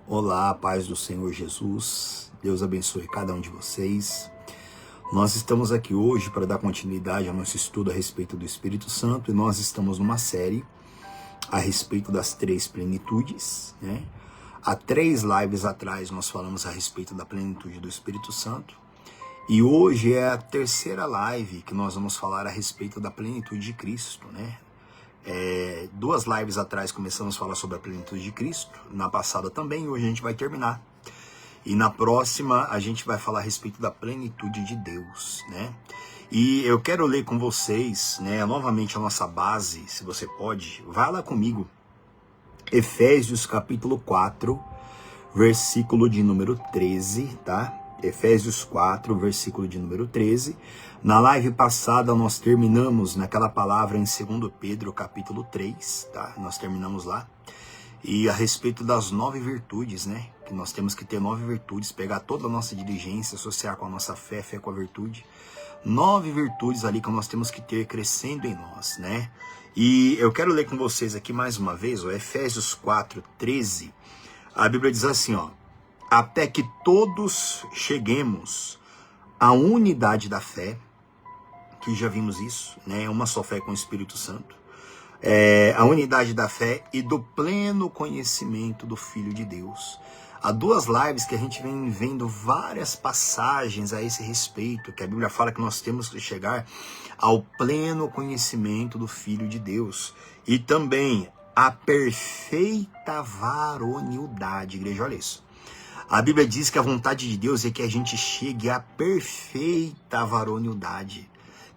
Olá, paz do Senhor Jesus. Deus abençoe cada um de vocês. Nós estamos aqui hoje para dar continuidade ao nosso estudo a respeito do Espírito Santo e nós estamos numa série a respeito das três plenitudes, né? Há 3 lives atrás nós falamos a respeito da plenitude do Espírito Santo e hoje é a 3ª live que nós vamos falar a respeito da plenitude de Cristo, né? 2 lives atrás começamos a falar sobre a plenitude de Cristo, na passada também, hoje a gente vai terminar. E na próxima a gente vai falar a respeito da plenitude de Deus, né? E eu quero ler com vocês, né, novamente a nossa base, se você pode, vai lá comigo. Efésios capítulo 4, versículo de número 13, tá? Efésios 4, versículo de número 13. Na live passada nós terminamos naquela palavra em 2 Pedro capítulo 3, tá? Nós terminamos lá. E a respeito das 9 virtudes, né? Que nós temos que ter 9 virtudes, pegar toda a nossa diligência, associar com a nossa fé, fé com a virtude. 9 virtudes ali que nós temos que ter crescendo em nós, né? E eu quero ler com vocês aqui mais uma vez, ó, Efésios 4, 13. A Bíblia diz assim, ó: até que todos cheguemos à unidade da fé, que já vimos isso, né? Uma só fé com o Espírito Santo. A unidade da fé e do pleno conhecimento do Filho de Deus. Há 2 lives que a gente vem vendo várias passagens a esse respeito, que a Bíblia fala que nós temos que chegar ao pleno conhecimento do Filho de Deus. E também a perfeita varonilidade. Igreja, olha isso. A Bíblia diz que a vontade de Deus é que a gente chegue à perfeita varonilidade.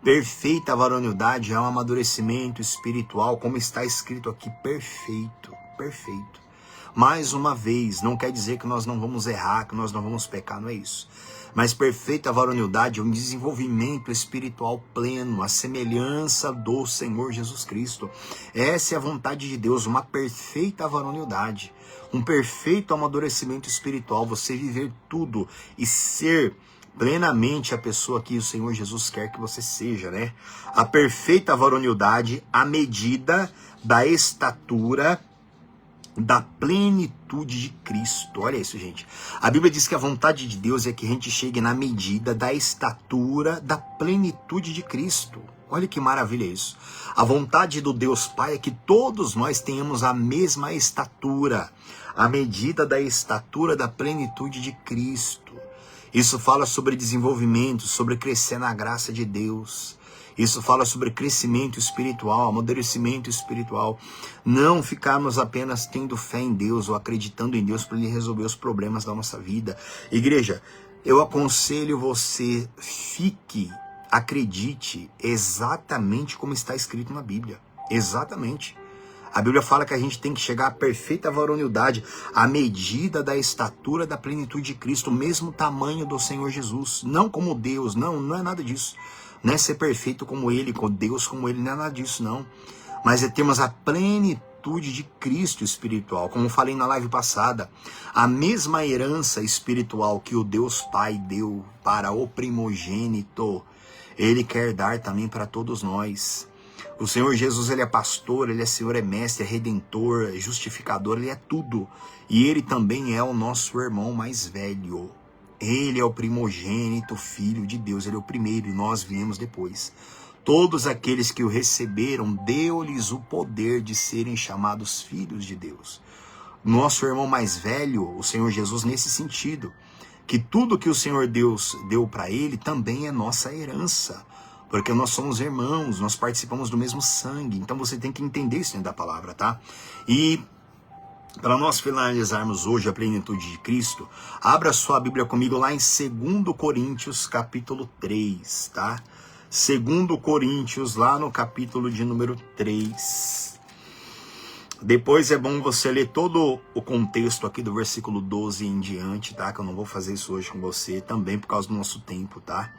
Perfeita varonilidade é um amadurecimento espiritual, como está escrito aqui, perfeito, perfeito. Mais uma vez, não quer dizer que nós não vamos errar, que nós não vamos pecar, não é isso. Mas perfeita varonilidade é um desenvolvimento espiritual pleno, a semelhança do Senhor Jesus Cristo. Essa é a vontade de Deus, uma perfeita varonilidade, um perfeito amadurecimento espiritual, você viver tudo e ser plenamente a pessoa que o Senhor Jesus quer que você seja, né? A perfeita varonilidade, a medida da estatura da plenitude de Cristo. Olha isso, gente. A Bíblia diz que a vontade de Deus é que a gente chegue na medida da estatura da plenitude de Cristo. Olha que maravilha isso. A vontade do Deus Pai é que todos nós tenhamos a mesma estatura, a medida da estatura da plenitude de Cristo. Isso fala sobre desenvolvimento, sobre crescer na graça de Deus. Isso fala sobre crescimento espiritual, amadurecimento espiritual. Não ficarmos apenas tendo fé em Deus ou acreditando em Deus para Ele resolver os problemas da nossa vida. Igreja, eu aconselho você, acredite exatamente como está escrito na Bíblia. Exatamente. A Bíblia fala que a gente tem que chegar à perfeita varonilidade, à medida da estatura da plenitude de Cristo, o mesmo tamanho do Senhor Jesus. Não como Deus, não é nada disso. Não é ser perfeito como Ele, com Deus como Ele, não é nada disso, não. Mas é termos a plenitude de Cristo espiritual. Como falei na live passada, a mesma herança espiritual que o Deus Pai deu para o primogênito, Ele quer dar também para todos nós. O Senhor Jesus, Ele é pastor, Ele é Senhor, é mestre, é redentor, é justificador, Ele é tudo. E Ele também é o nosso irmão mais velho. Ele é o primogênito, filho de Deus, Ele é o primeiro e nós viemos depois. Todos aqueles que o receberam, deu-lhes o poder de serem chamados filhos de Deus. Nosso irmão mais velho, o Senhor Jesus, nesse sentido, que tudo que o Senhor Deus deu para Ele também é nossa herança. Porque nós somos irmãos, nós participamos do mesmo sangue. Então você tem que entender isso dentro da palavra, tá? E para nós finalizarmos hoje a plenitude de Cristo, abra sua Bíblia comigo lá em 2 Coríntios, capítulo 3, tá? 2 Coríntios, lá no capítulo de número 3. Depois é bom você ler todo o contexto aqui do versículo 12 em diante, tá? Que eu não vou fazer isso hoje com você, também por causa do nosso tempo, tá?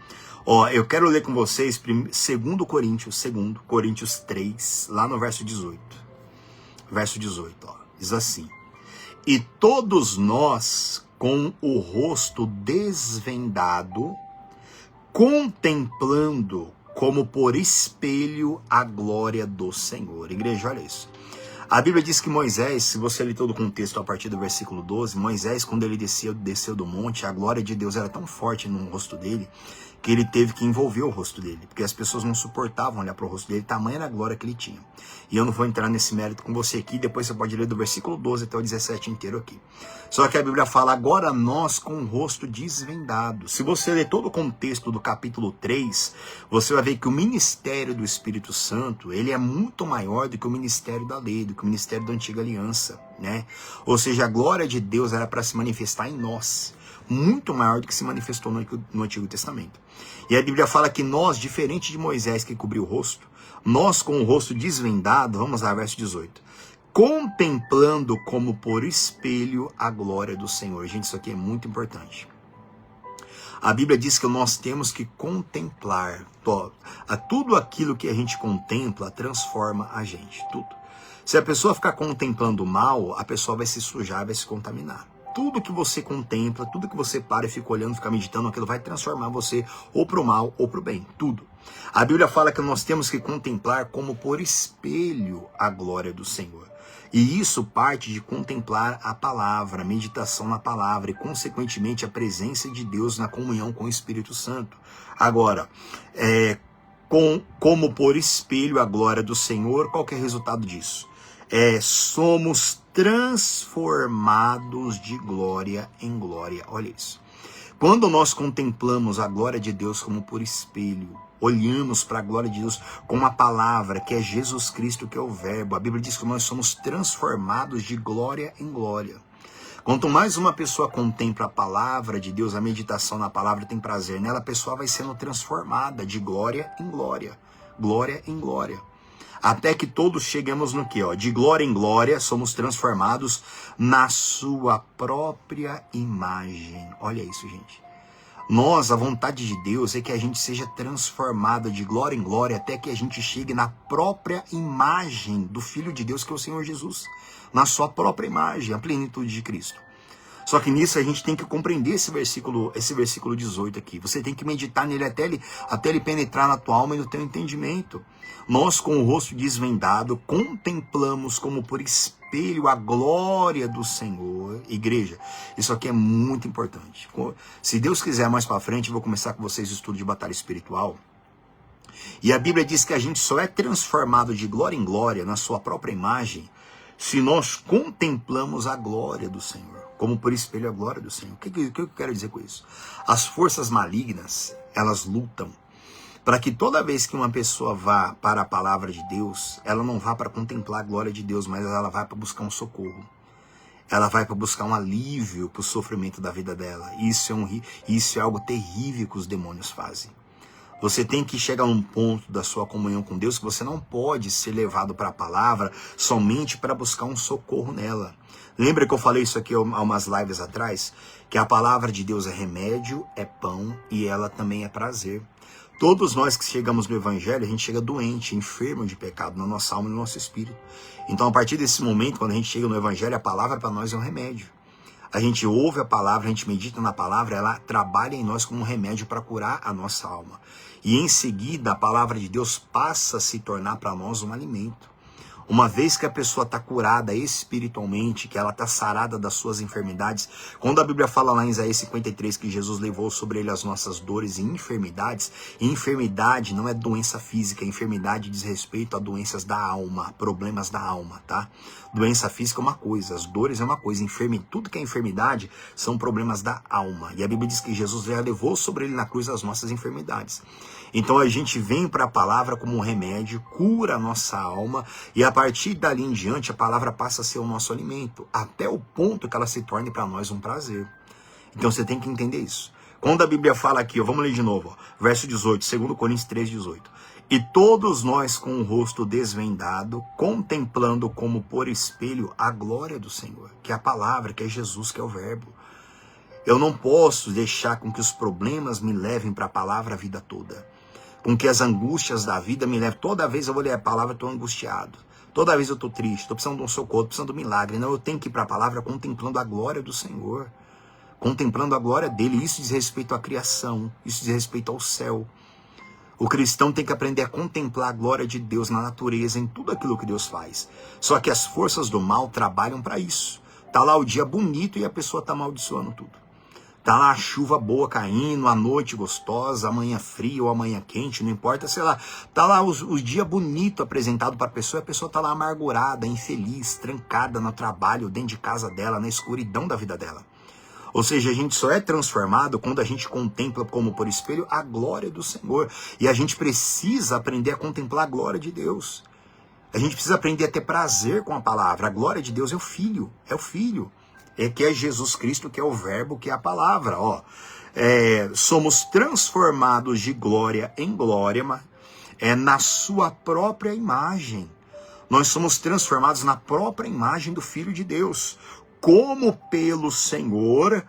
Ó, eu quero ler com vocês 2 Coríntios 3, lá no verso 18. Verso 18, ó, diz assim: e todos nós, com o rosto desvendado, contemplando como por espelho a glória do Senhor. Igreja, olha isso. A Bíblia diz que Moisés, se você ler todo o contexto a partir do versículo 12, Moisés, quando ele desceu do monte, a glória de Deus era tão forte no rosto dele, que ele teve que envolver o rosto dele, porque as pessoas não suportavam olhar para o rosto dele, tamanha era a glória que ele tinha. E eu não vou entrar nesse mérito com você aqui, depois você pode ler do versículo 12 até o 17 inteiro aqui. Só que a Bíblia fala, agora nós com o rosto desvendado. Se você ler todo o contexto do capítulo 3, você vai ver que o ministério do Espírito Santo, ele é muito maior do que o ministério da lei, do que o ministério da antiga aliança, né? Ou seja, a glória de Deus era para se manifestar em nós, muito maior do que se manifestou no Antigo Testamento. E a Bíblia fala que nós, diferente de Moisés que cobriu o rosto, nós com o rosto desvendado, vamos lá, verso 18, contemplando como por espelho a glória do Senhor. Gente, isso aqui é muito importante. A Bíblia diz que nós temos que contemplar. Tudo aquilo que a gente contempla transforma a gente, tudo. Se a pessoa ficar contemplando o mal, a pessoa vai se sujar, vai se contaminar. Tudo que você contempla, tudo que você para e fica olhando, fica meditando, aquilo vai transformar você ou para o mal ou para o bem, tudo. A Bíblia fala que nós temos que contemplar como por espelho a glória do Senhor. E isso parte de contemplar a palavra, a meditação na palavra e, consequentemente, a presença de Deus na comunhão com o Espírito Santo. Agora, como por espelho a glória do Senhor, qual que é o resultado disso? Somos transformados de glória em glória. Olha isso. Quando nós contemplamos a glória de Deus como por espelho, olhamos para a glória de Deus com a palavra, que é Jesus Cristo, que é o verbo. A Bíblia diz que nós somos transformados de glória em glória. Quanto mais uma pessoa contempla a palavra de Deus, a meditação na palavra, tem prazer nela, a pessoa vai sendo transformada de glória em glória. Glória em glória. Até que todos chegamos no quê? De glória em glória, somos transformados na sua própria imagem. Olha isso, gente. A vontade de Deus é que a gente seja transformado de glória em glória até que a gente chegue na própria imagem do Filho de Deus, que é o Senhor Jesus. Na sua própria imagem, a plenitude de Cristo. Só que nisso a gente tem que compreender esse versículo 18 aqui. Você tem que meditar nele até ele penetrar na tua alma e no teu entendimento. Nós, com o rosto desvendado, contemplamos como por espelho a glória do Senhor. Igreja, isso aqui é muito importante. Se Deus quiser, mais para frente, eu vou começar com vocês o estudo de batalha espiritual. E a Bíblia diz que a gente só é transformado de glória em glória, na sua própria imagem, se nós contemplamos a glória do Senhor. Como por espelho a glória do Senhor. O que eu quero dizer com isso? As forças malignas, elas lutam para que toda vez que uma pessoa vá para a palavra de Deus, ela não vá para contemplar a glória de Deus, mas ela vai para buscar um socorro. Ela vai para buscar um alívio para o sofrimento da vida dela. Isso é algo terrível que os demônios fazem. Você tem que chegar a um ponto da sua comunhão com Deus que você não pode ser levado para a palavra somente para buscar um socorro nela. Lembra que eu falei isso aqui há umas lives atrás? Que a palavra de Deus é remédio, é pão e ela também é prazer. Todos nós que chegamos no Evangelho, a gente chega doente, enfermo de pecado na nossa alma e no nosso espírito. Então, a partir desse momento, quando a gente chega no Evangelho, a palavra para nós é um remédio. A gente ouve a palavra, a gente medita na palavra, ela trabalha em nós como um remédio para curar a nossa alma. E em seguida, a palavra de Deus passa a se tornar para nós um alimento. Uma vez que a pessoa está curada espiritualmente, que ela está sarada das suas enfermidades, quando a Bíblia fala lá em Isaías 53 que Jesus levou sobre ele as nossas dores e enfermidades, enfermidade não é doença física, enfermidade diz respeito a doenças da alma, problemas da alma, tá? Doença física é uma coisa, as dores é uma coisa, tudo que é enfermidade são problemas da alma. E a Bíblia diz que Jesus já levou sobre ele na cruz as nossas enfermidades. Então a gente vem para a palavra como um remédio, cura a nossa alma e a partir dali em diante a palavra passa a ser o nosso alimento, até o ponto que ela se torne para nós um prazer. Então você tem que entender isso. Quando a Bíblia fala aqui, vamos ler de novo, verso 18, 2 Coríntios 3:18. E todos nós com o rosto desvendado, contemplando como por espelho a glória do Senhor, que é a palavra, que é Jesus, que é o verbo. Eu não posso deixar com que os problemas me levem para a palavra a vida toda. Com que as angústias da vida me levem. Toda vez eu vou ler a palavra, estou angustiado. Toda vez eu estou triste, estou precisando de um socorro, estou precisando de um milagre. Não, eu tenho que ir para a palavra contemplando a glória do Senhor. Contemplando a glória dele. Isso diz respeito à criação. Isso diz respeito ao céu. O cristão tem que aprender a contemplar a glória de Deus na natureza, em tudo aquilo que Deus faz. Só que as forças do mal trabalham para isso. Tá lá o dia bonito e a pessoa tá amaldiçoando tudo. Tá lá a chuva boa caindo, a noite gostosa, a manhã fria ou a manhã quente, não importa, sei lá. Tá lá o dia bonito apresentado para a pessoa tá lá amargurada, infeliz, trancada no trabalho, dentro de casa dela, na escuridão da vida dela. Ou seja, a gente só é transformado quando a gente contempla como por espelho a glória do Senhor. E a gente precisa aprender a contemplar a glória de Deus. A gente precisa aprender a ter prazer com a palavra. A glória de Deus é o Filho, que é Jesus Cristo, que é o Verbo, que é a palavra. Somos transformados de glória em glória, na sua própria imagem. Nós somos transformados na própria imagem do Filho de Deus. Como pelo Senhor,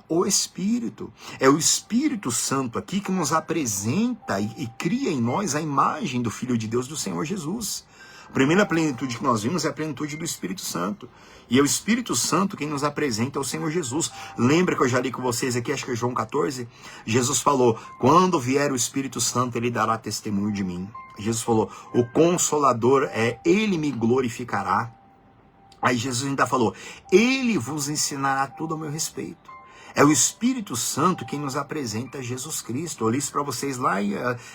o Espírito. É o Espírito Santo aqui que nos apresenta e cria em nós a imagem do Filho de Deus, do Senhor Jesus. A primeira plenitude que nós vimos é a plenitude do Espírito Santo. E é o Espírito Santo quem nos apresenta o Senhor Jesus. Lembra que eu já li com vocês aqui, acho que é João 14? Jesus falou, quando vier o Espírito Santo, ele dará testemunho de mim. Jesus falou, o Consolador, ele me glorificará. Aí Jesus ainda falou, ele vos ensinará tudo ao meu respeito. É o Espírito Santo quem nos apresenta Jesus Cristo. Eu li isso para vocês lá,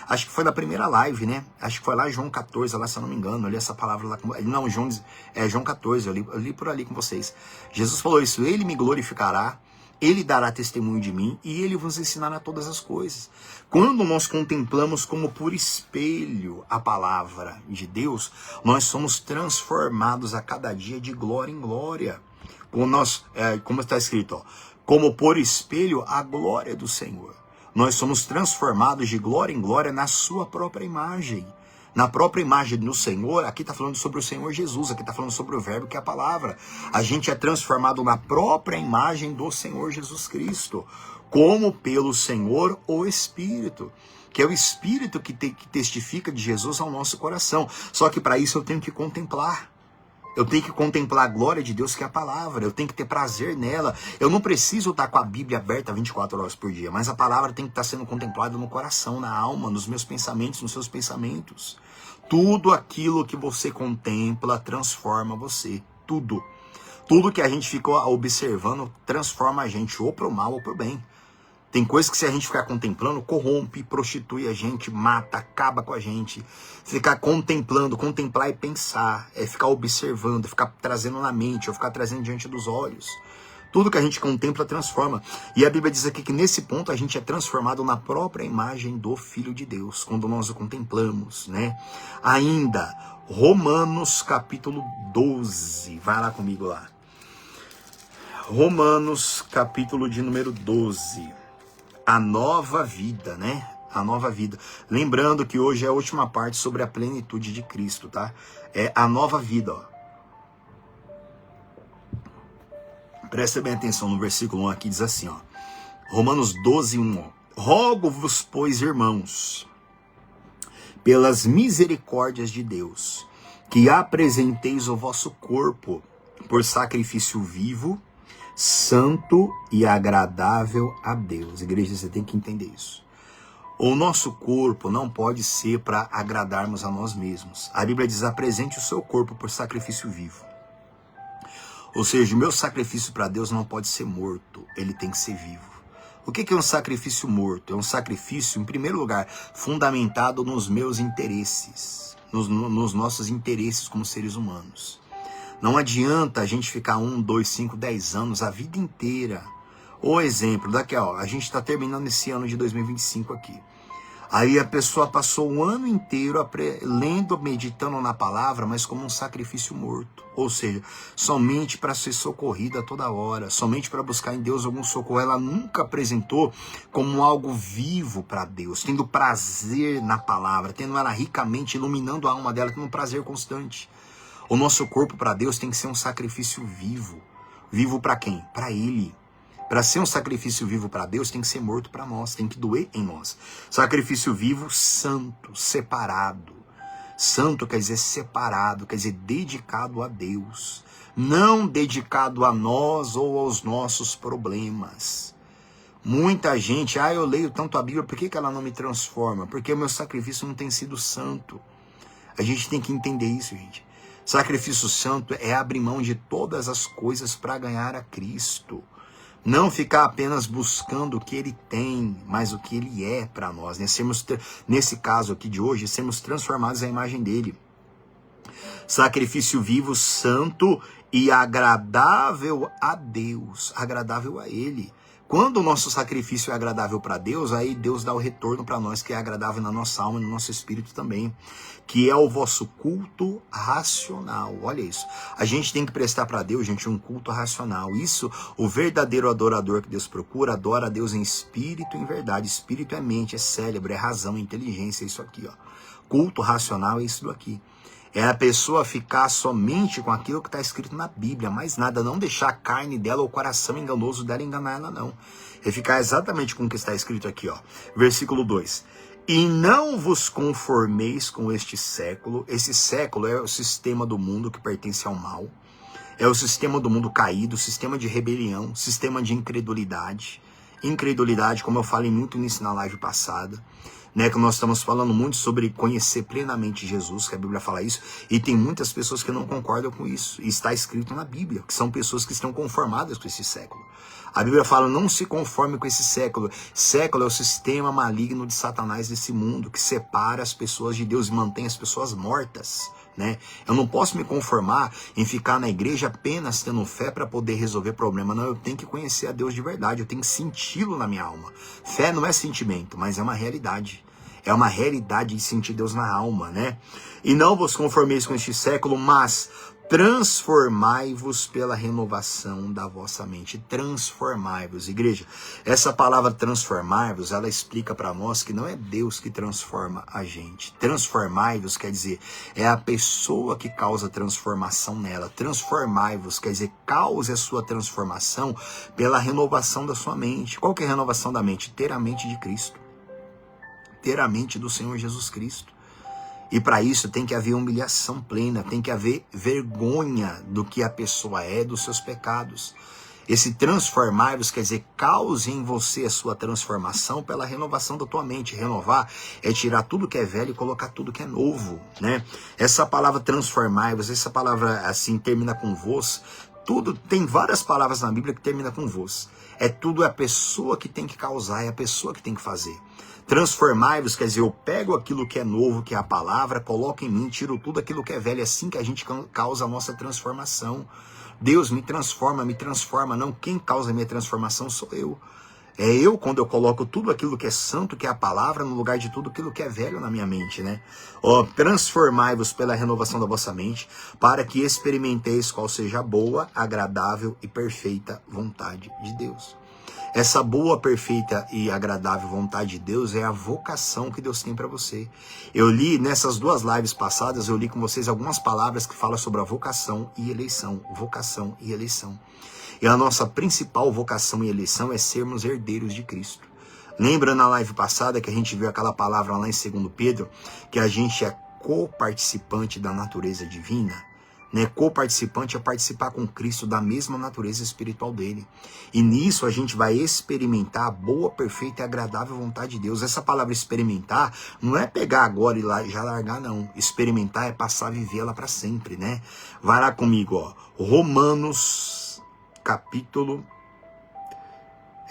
acho que foi na primeira live, né? Acho que foi lá em João 14, lá se eu não me engano, eu li essa palavra lá. Não, João 14, eu li por ali com vocês. Jesus falou isso, ele me glorificará, ele dará testemunho de mim e ele vos ensinará todas as coisas. Quando nós contemplamos como por espelho a palavra de Deus, nós somos transformados a cada dia de glória em glória. Como está escrito, como por espelho a glória do Senhor. Nós somos transformados de glória em glória na sua própria imagem. Na própria imagem do Senhor, aqui está falando sobre o Senhor Jesus, aqui está falando sobre o Verbo, que é a palavra. A gente é transformado na própria imagem do Senhor Jesus Cristo, como pelo Senhor o Espírito, que é o Espírito que testifica de Jesus ao nosso coração. Só que para isso eu tenho que contemplar. Eu tenho que contemplar a glória de Deus, que é a palavra. Eu tenho que ter prazer nela. Eu não preciso estar com a Bíblia aberta 24 horas por dia, mas a palavra tem que estar sendo contemplada no coração, na alma, nos meus pensamentos, nos seus pensamentos. Tudo aquilo que você contempla transforma você. Tudo. Tudo que a gente ficou observando transforma a gente, ou para o mal ou para o bem. Tem coisas que se a gente ficar contemplando, corrompe, prostitui a gente, mata, acaba com a gente. Ficar contemplando, contemplar e pensar, é ficar observando, é ficar trazendo na mente, ou ficar trazendo diante dos olhos. Tudo que a gente contempla transforma. E a Bíblia diz aqui que nesse ponto a gente é transformado na própria imagem do Filho de Deus, quando nós o contemplamos, né? Ainda, Romanos capítulo 12, vai lá comigo lá. Romanos capítulo de número 12. A nova vida, né? A nova vida. Lembrando que hoje é a última parte sobre a plenitude de Cristo, tá? É a nova vida, ó. Presta bem atenção no versículo 1 aqui, diz assim, ó. Romanos 12, 1, ó. Rogo-vos, pois, irmãos, pelas misericórdias de Deus, que apresenteis o vosso corpo por sacrifício vivo, santo e agradável a Deus. Igreja, você tem que entender isso. O nosso corpo não pode ser para agradarmos a nós mesmos. A Bíblia diz, apresente o seu corpo por sacrifício vivo. Ou seja, o meu sacrifício para Deus não pode ser morto, ele tem que ser vivo. O que é um sacrifício morto? É um sacrifício, em primeiro lugar, fundamentado nos meus interesses, nos nossos interesses como seres humanos. Não adianta a gente ficar 1, 2, 5, 10 anos, a vida inteira. O exemplo, daqui ó, a gente está terminando esse ano de 2025 aqui. Aí a pessoa passou o ano inteiro lendo, meditando na palavra, mas como um sacrifício morto. Ou seja, somente para ser socorrida toda hora, somente para buscar em Deus algum socorro. Ela nunca apresentou como algo vivo para Deus, tendo prazer na palavra, tendo ela ricamente iluminando a alma dela, tendo um prazer constante. O nosso corpo para Deus tem que ser um sacrifício vivo. Vivo para quem? Para Ele. Para ser um sacrifício vivo para Deus, tem que ser morto para nós, tem que doer em nós. Sacrifício vivo, santo, separado. Santo quer dizer separado, quer dizer dedicado a Deus. Não dedicado a nós ou aos nossos problemas. Muita gente, eu leio tanto a Bíblia, por que ela não me transforma? Porque o meu sacrifício não tem sido santo. A gente tem que entender isso, gente. Sacrifício santo é abrir mão de todas as coisas para ganhar a Cristo. Não ficar apenas buscando o que Ele tem, mas o que Ele é para nós. Né? Nesse caso aqui de hoje, sermos transformados à imagem dEle. Sacrifício vivo, santo e agradável a Deus, agradável a Ele. Quando o nosso sacrifício é agradável para Deus, aí Deus dá o retorno para nós, que é agradável na nossa alma e no nosso espírito também, que é o vosso culto racional. Olha isso. A gente tem que prestar para Deus, gente, um culto racional. Isso, o verdadeiro adorador que Deus procura, adora a Deus em espírito e em verdade. Espírito é mente, é cérebro, é razão, é inteligência, é isso aqui, ó. Culto racional é isso aqui. É a pessoa ficar somente com aquilo que está escrito na Bíblia, mais nada, não deixar a carne dela ou o coração enganoso dela enganar ela, não. É ficar exatamente com o que está escrito aqui, ó. Versículo 2. E não vos conformeis com este século. Esse século é o sistema do mundo que pertence ao mal. É o sistema do mundo caído, sistema de rebelião, sistema de incredulidade. Incredulidade, como eu falei muito nisso na live passada. Né, que nós estamos falando muito sobre conhecer plenamente Jesus, que a Bíblia fala isso, e tem muitas pessoas que não concordam com isso, e está escrito na Bíblia, que são pessoas que estão conformadas com esse século. A Bíblia fala, não se conforme com esse século. Século é o sistema maligno de Satanás desse mundo, que separa as pessoas de Deus e mantém as pessoas mortas. Né? Eu não posso me conformar em ficar na igreja apenas tendo fé para poder resolver problema. Não, eu tenho que conhecer a Deus de verdade, eu tenho que senti-lo na minha alma. Fé não é sentimento, mas é uma realidade. É uma realidade de sentir Deus na alma, né? E não vos conformeis com este século, mas transformai-vos pela renovação da vossa mente. Transformai-vos, igreja. Essa palavra transformai-vos, ela explica para nós que não é Deus que transforma a gente. Transformai-vos quer dizer, é a pessoa que causa transformação nela. Transformai-vos quer dizer, cause a sua transformação pela renovação da sua mente. Qual que é a renovação da mente? Ter a mente de Cristo. Ter a mente do Senhor Jesus Cristo. E para isso tem que haver humilhação plena, tem que haver vergonha do que a pessoa é, dos seus pecados. Esse transformar-vos quer dizer, cause em você a sua transformação pela renovação da tua mente. Renovar é tirar tudo que é velho e colocar tudo que é novo, né? Essa palavra transformar-vos, essa palavra assim termina com vos. Tudo, tem várias palavras na Bíblia que termina com vos. É tudo a pessoa que tem que causar, é a pessoa que tem que fazer. Transformai-vos, quer dizer, eu pego aquilo que é novo, que é a palavra, coloco em mim, tiro tudo aquilo que é velho, é assim que a gente causa a nossa transformação. Deus me transforma, não, quem causa a minha transformação sou eu. É eu quando eu coloco tudo aquilo que é santo, que é a palavra, no lugar de tudo aquilo que é velho na minha mente, né? Ó, transformai-vos pela renovação da vossa mente, para que experimenteis qual seja a boa, agradável e perfeita vontade de Deus. Essa boa, perfeita e agradável vontade de Deus é a vocação que Deus tem para você. Eu li nessas duas lives passadas, eu li com vocês algumas palavras que falam sobre a vocação e eleição. Vocação e eleição. E a nossa principal vocação e eleição é sermos herdeiros de Cristo. Lembra na live passada que a gente viu aquela palavra lá em 2 Pedro, que a gente é coparticipante da natureza divina? Né? Coparticipante é participar com Cristo da mesma natureza espiritual dele. E nisso a gente vai experimentar a boa, perfeita e agradável vontade de Deus. Essa palavra experimentar não é pegar agora e já largar, não. Experimentar é passar a viver ela para sempre, né? Vai lá comigo, ó. Romanos capítulo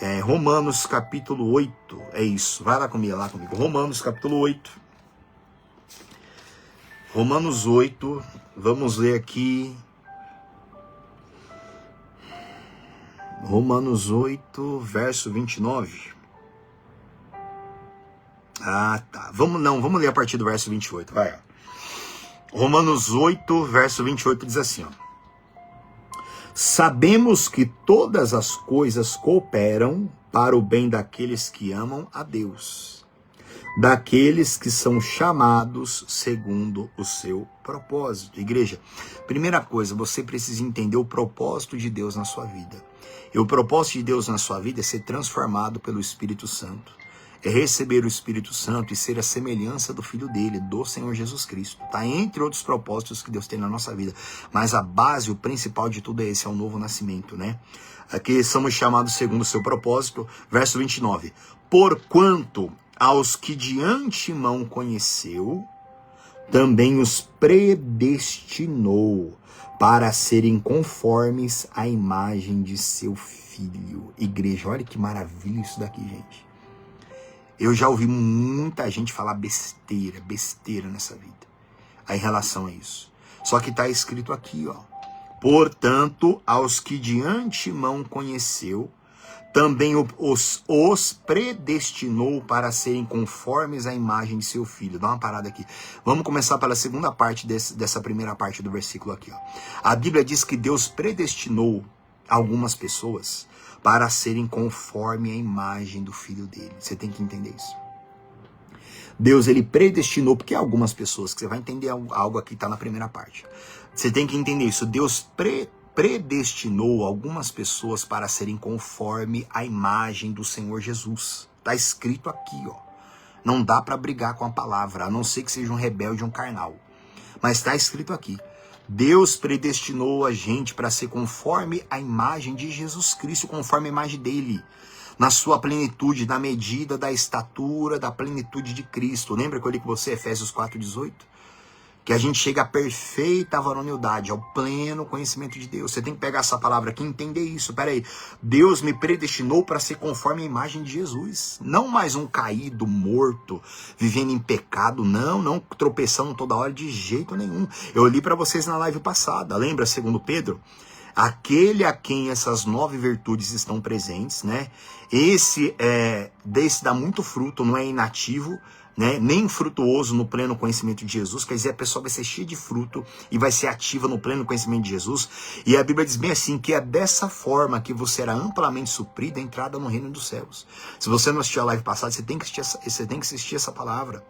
8. É isso. Vai lá comigo, Romanos capítulo 8. Romanos 8, vamos ler aqui. Romanos 8, verso 29. Ah, tá. Vamos ler a partir do verso 28. Vai. Romanos 8, verso 28 diz assim, ó. Sabemos que todas as coisas cooperam para o bem daqueles que amam a Deus, daqueles que são chamados segundo o seu propósito. Igreja, primeira coisa, você precisa entender o propósito de Deus na sua vida. E o propósito de Deus na sua vida é ser transformado pelo Espírito Santo. é receber o Espírito Santo e ser a semelhança do Filho dele, do Senhor Jesus Cristo, tá? Entre outros propósitos que Deus tem na nossa vida. Mas a base, o principal de tudo é esse, é o novo nascimento, né? Aqui somos chamados segundo o seu propósito. Verso 29. Porquanto aos que de antemão conheceu, também os predestinou para serem conformes à imagem de seu Filho. Igreja, olha que maravilha isso daqui, gente. Eu já ouvi muita gente falar besteira nessa vida, em relação a isso. Só que está escrito aqui, ó. Portanto, aos que de antemão conheceu, também os predestinou para serem conformes à imagem de seu Filho. Dá uma parada aqui. Vamos começar pela segunda parte dessa primeira parte do versículo aqui, ó. A Bíblia diz que Deus predestinou algumas pessoas para serem conforme a imagem do Filho dele. Você tem que entender isso. Deus, ele predestinou, porque algumas pessoas, que você vai entender algo aqui, está na primeira parte. Você tem que entender isso. Deus predestinou algumas pessoas para serem conforme a imagem do Senhor Jesus. Está escrito aqui, ó. Não dá para brigar com a palavra, a não ser que seja um rebelde, um carnal. Mas está escrito aqui. Deus predestinou a gente para ser conforme a imagem de Jesus Cristo, conforme a imagem dele, na sua plenitude, na medida da estatura, da plenitude de Cristo. Lembra que eu li com você, Efésios 4,18? Que a gente chega à perfeita varonilidade, ao pleno conhecimento de Deus. Você tem que pegar essa palavra aqui e entender isso. Peraí, Deus me predestinou para ser conforme a imagem de Jesus. Não mais um caído, morto, vivendo em pecado. Não tropeçando toda hora de jeito nenhum. Eu li para vocês na live passada. Lembra, segundo Pedro? Aquele a quem essas 9 virtudes estão presentes, né? Desse dá muito fruto, não é inativo, né? Nem frutuoso no pleno conhecimento de Jesus, quer dizer, a pessoa vai ser cheia de fruto e vai ser ativa no pleno conhecimento de Jesus. E a Bíblia diz bem assim, que é dessa forma que você será amplamente suprido a entrada no reino dos céus. Se você não assistiu a live passada, você tem que assistir essa palavra.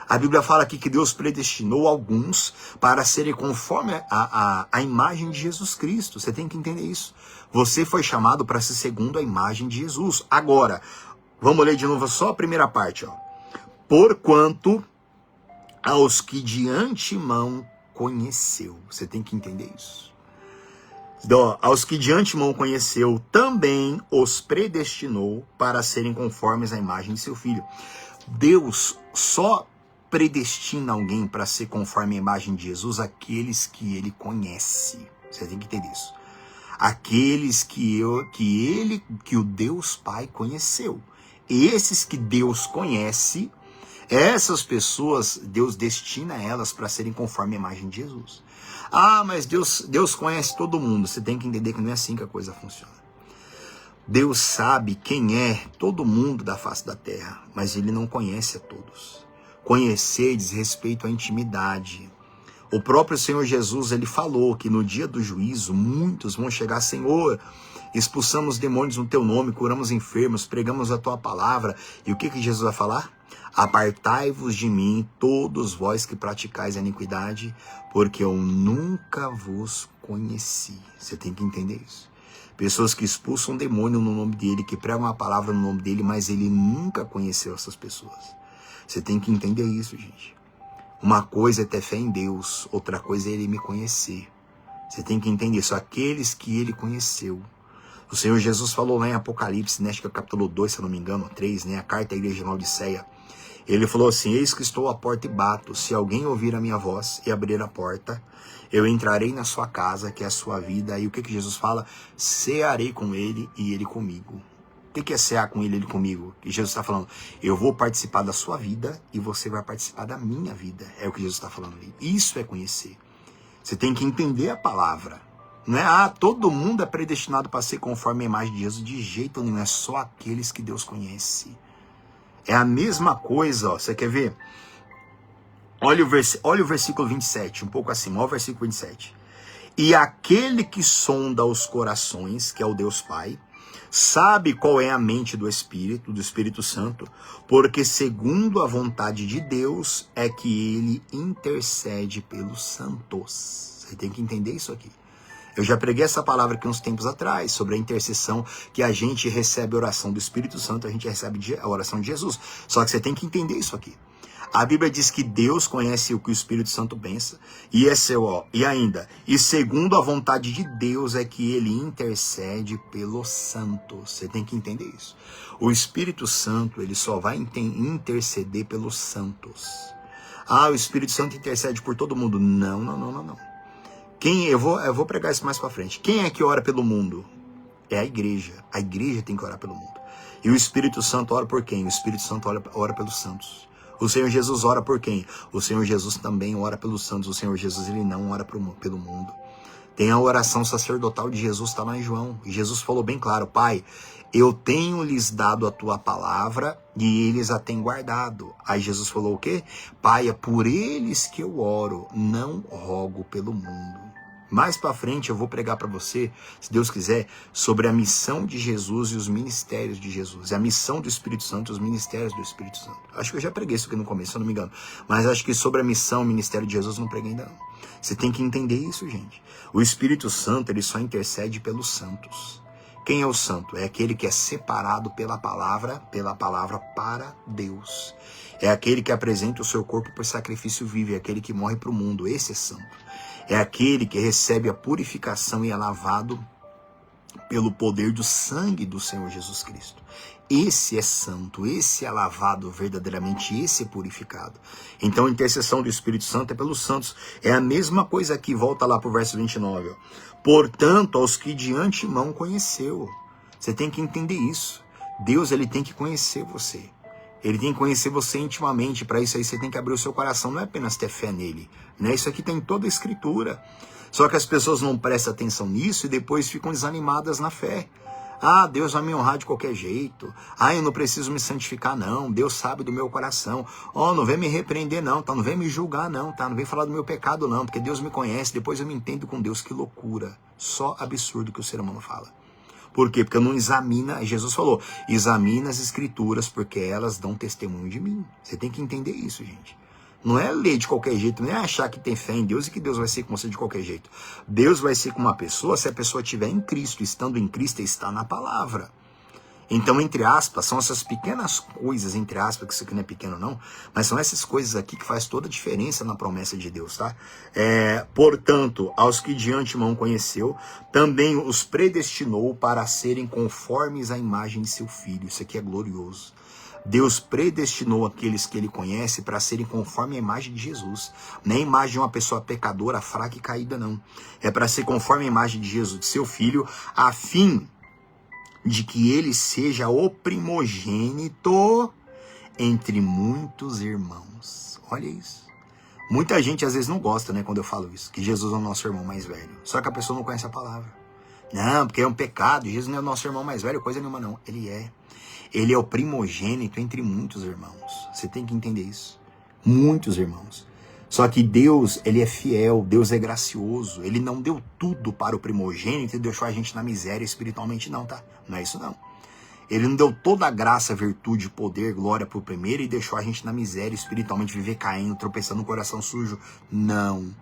A Bíblia fala aqui que Deus predestinou alguns para serem conforme a imagem de Jesus Cristo. Você tem que entender isso. Você foi chamado para ser segundo a imagem de Jesus. Agora, vamos ler de novo só a primeira parte, ó. Porquanto aos que de antemão conheceu. Você tem que entender isso. Então, aos que de antemão conheceu, também os predestinou para serem conformes à imagem de seu Filho. Deus só predestina alguém para ser conforme a imagem de Jesus, aqueles que ele conhece. Você tem que entender isso. Aqueles que o Deus Pai conheceu. Esses que Deus conhece, essas pessoas, Deus destina elas para serem conforme a imagem de Jesus. Ah, mas Deus conhece todo mundo. Você tem que entender que não é assim que a coisa funciona. Deus sabe quem é todo mundo da face da terra, mas ele não conhece a todos. Conhecer diz respeito à intimidade. O próprio Senhor Jesus, ele falou que no dia do juízo, muitos vão chegar, Senhor, expulsamos demônios no teu nome, curamos enfermos, pregamos a tua palavra. E o que Jesus vai falar? Apartai-vos de mim, todos vós que praticais a iniquidade, porque eu nunca vos conheci. Você tem que entender isso. Pessoas que expulsam demônio no nome dele, que pregam a palavra no nome dele, mas ele nunca conheceu essas pessoas. Você tem que entender isso, gente. Uma coisa é ter fé em Deus, outra coisa é ele me conhecer. Você tem que entender isso. Aqueles que ele conheceu. O Senhor Jesus falou lá em Apocalipse, né, acho que é o capítulo 2, se eu não me engano, 3, né, a carta à igreja de Laodiceia. Ele falou assim, eis que estou à porta e bato, se alguém ouvir a minha voz e abrir a porta, eu entrarei na sua casa, que é a sua vida. E o que Jesus fala? Cearei com ele e ele comigo. O que é cear com ele comigo? E Jesus está falando, eu vou participar da sua vida e você vai participar da minha vida. É o que Jesus está falando ali. Isso é conhecer. Você tem que entender a palavra. Não é, todo mundo é predestinado para ser conforme a imagem de Jesus. De jeito nenhum, é só aqueles que Deus conhece. É a mesma coisa, ó. Você quer ver? Olha o versículo 27, um pouco acima, olha o versículo 27. E aquele que sonda os corações, que é o Deus Pai, sabe qual é a mente do Espírito Santo, porque segundo a vontade de Deus é que ele intercede pelos santos. Você tem que entender isso aqui. Eu já preguei essa palavra aqui uns tempos atrás, sobre a intercessão, que a gente recebe a oração do Espírito Santo, a gente recebe a oração de Jesus. Só que você tem que entender isso aqui. A Bíblia diz que Deus conhece o que o Espírito Santo pensa, e segundo a vontade de Deus é que ele intercede pelos santos. Você tem que entender isso. O Espírito Santo, ele só vai interceder pelos santos. O Espírito Santo intercede por todo mundo. Não. Eu vou pregar isso mais pra frente. Quem é que ora pelo mundo? É a igreja. A igreja tem que orar pelo mundo. E o Espírito Santo ora por quem? O Espírito Santo ora pelos santos. O Senhor Jesus ora por quem? O Senhor Jesus também ora pelos santos. O Senhor Jesus, ele não ora pelo mundo. Tem a oração sacerdotal de Jesus, está lá em João. E Jesus falou bem claro: Pai, eu tenho lhes dado a tua palavra e eles a têm guardado. Aí Jesus falou o quê? Pai, é por eles que eu oro, não rogo pelo mundo. Mais para frente eu vou pregar para você, se Deus quiser, sobre a missão de Jesus e os ministérios de Jesus. A missão do Espírito Santo e os ministérios do Espírito Santo. Acho que eu já preguei isso aqui no começo, se eu não me engano. Mas acho que sobre a missão e o ministério de Jesus eu não preguei ainda não. Você tem que entender isso, gente. O Espírito Santo, ele só intercede pelos santos. Quem é o santo? É aquele que é separado pela palavra para Deus. É aquele que apresenta o seu corpo por sacrifício vivo, é aquele que morre para o mundo. Esse é santo. É aquele que recebe a purificação e é lavado pelo poder do sangue do Senhor Jesus Cristo. Esse é santo, esse é lavado verdadeiramente, esse é purificado. Então a intercessão do Espírito Santo é pelos santos. É a mesma coisa aqui, volta lá para o verso 29. Portanto, aos que de antemão conheceu. Você tem que entender isso. Deus, ele tem que conhecer você. Ele tem que conhecer você intimamente. Para isso aí você tem que abrir o seu coração. Não é apenas ter fé nele, né? Isso aqui tem toda a escritura. Só que as pessoas não prestam atenção nisso e depois ficam desanimadas na fé. Deus vai me honrar de qualquer jeito. Eu não preciso me santificar não. Deus sabe do meu coração. Não vem me repreender não, tá? Não vem me julgar não, tá? Não vem falar do meu pecado não, porque Deus me conhece. Depois eu me entendo com Deus. Que loucura. Só absurdo que o ser humano fala. Por quê? Porque não examina, Jesus falou, examina as escrituras, porque elas dão testemunho de mim. Você tem que entender isso, gente. Não é ler de qualquer jeito, não é achar que tem fé em Deus e que Deus vai ser com você de qualquer jeito. Deus vai ser com uma pessoa se a pessoa estiver em Cristo, estando em Cristo, está na palavra. Então, entre aspas, são essas pequenas coisas, entre aspas, que isso aqui não é pequeno não, mas são essas coisas aqui que faz toda a diferença na promessa de Deus, tá? Portanto, aos que de antemão conheceu, também os predestinou para serem conformes à imagem de seu Filho. Isso aqui é glorioso. Deus predestinou aqueles que ele conhece para serem conforme a imagem de Jesus. Não é a imagem de uma pessoa pecadora, fraca e caída, não. É para ser conforme a imagem de Jesus, de seu Filho, a fim de que ele seja o primogênito entre muitos irmãos. Olha isso. Muita gente às vezes não gosta, né, quando eu falo isso, que Jesus é o nosso irmão mais velho. Só que a pessoa não conhece a palavra. Não, porque é um pecado, Jesus não é o nosso irmão mais velho, coisa nenhuma não. Ele é. Ele é o primogênito entre muitos irmãos. Você tem que entender isso. Muitos irmãos. Só que Deus, ele é fiel, Deus é gracioso. Ele não deu tudo para o primogênito e deixou a gente na miséria espiritualmente não, tá? Não é isso não. Ele não deu toda a graça, virtude, poder, glória para o primeiro e deixou a gente na miséria espiritualmente, viver caindo, tropeçando no coração sujo. Não.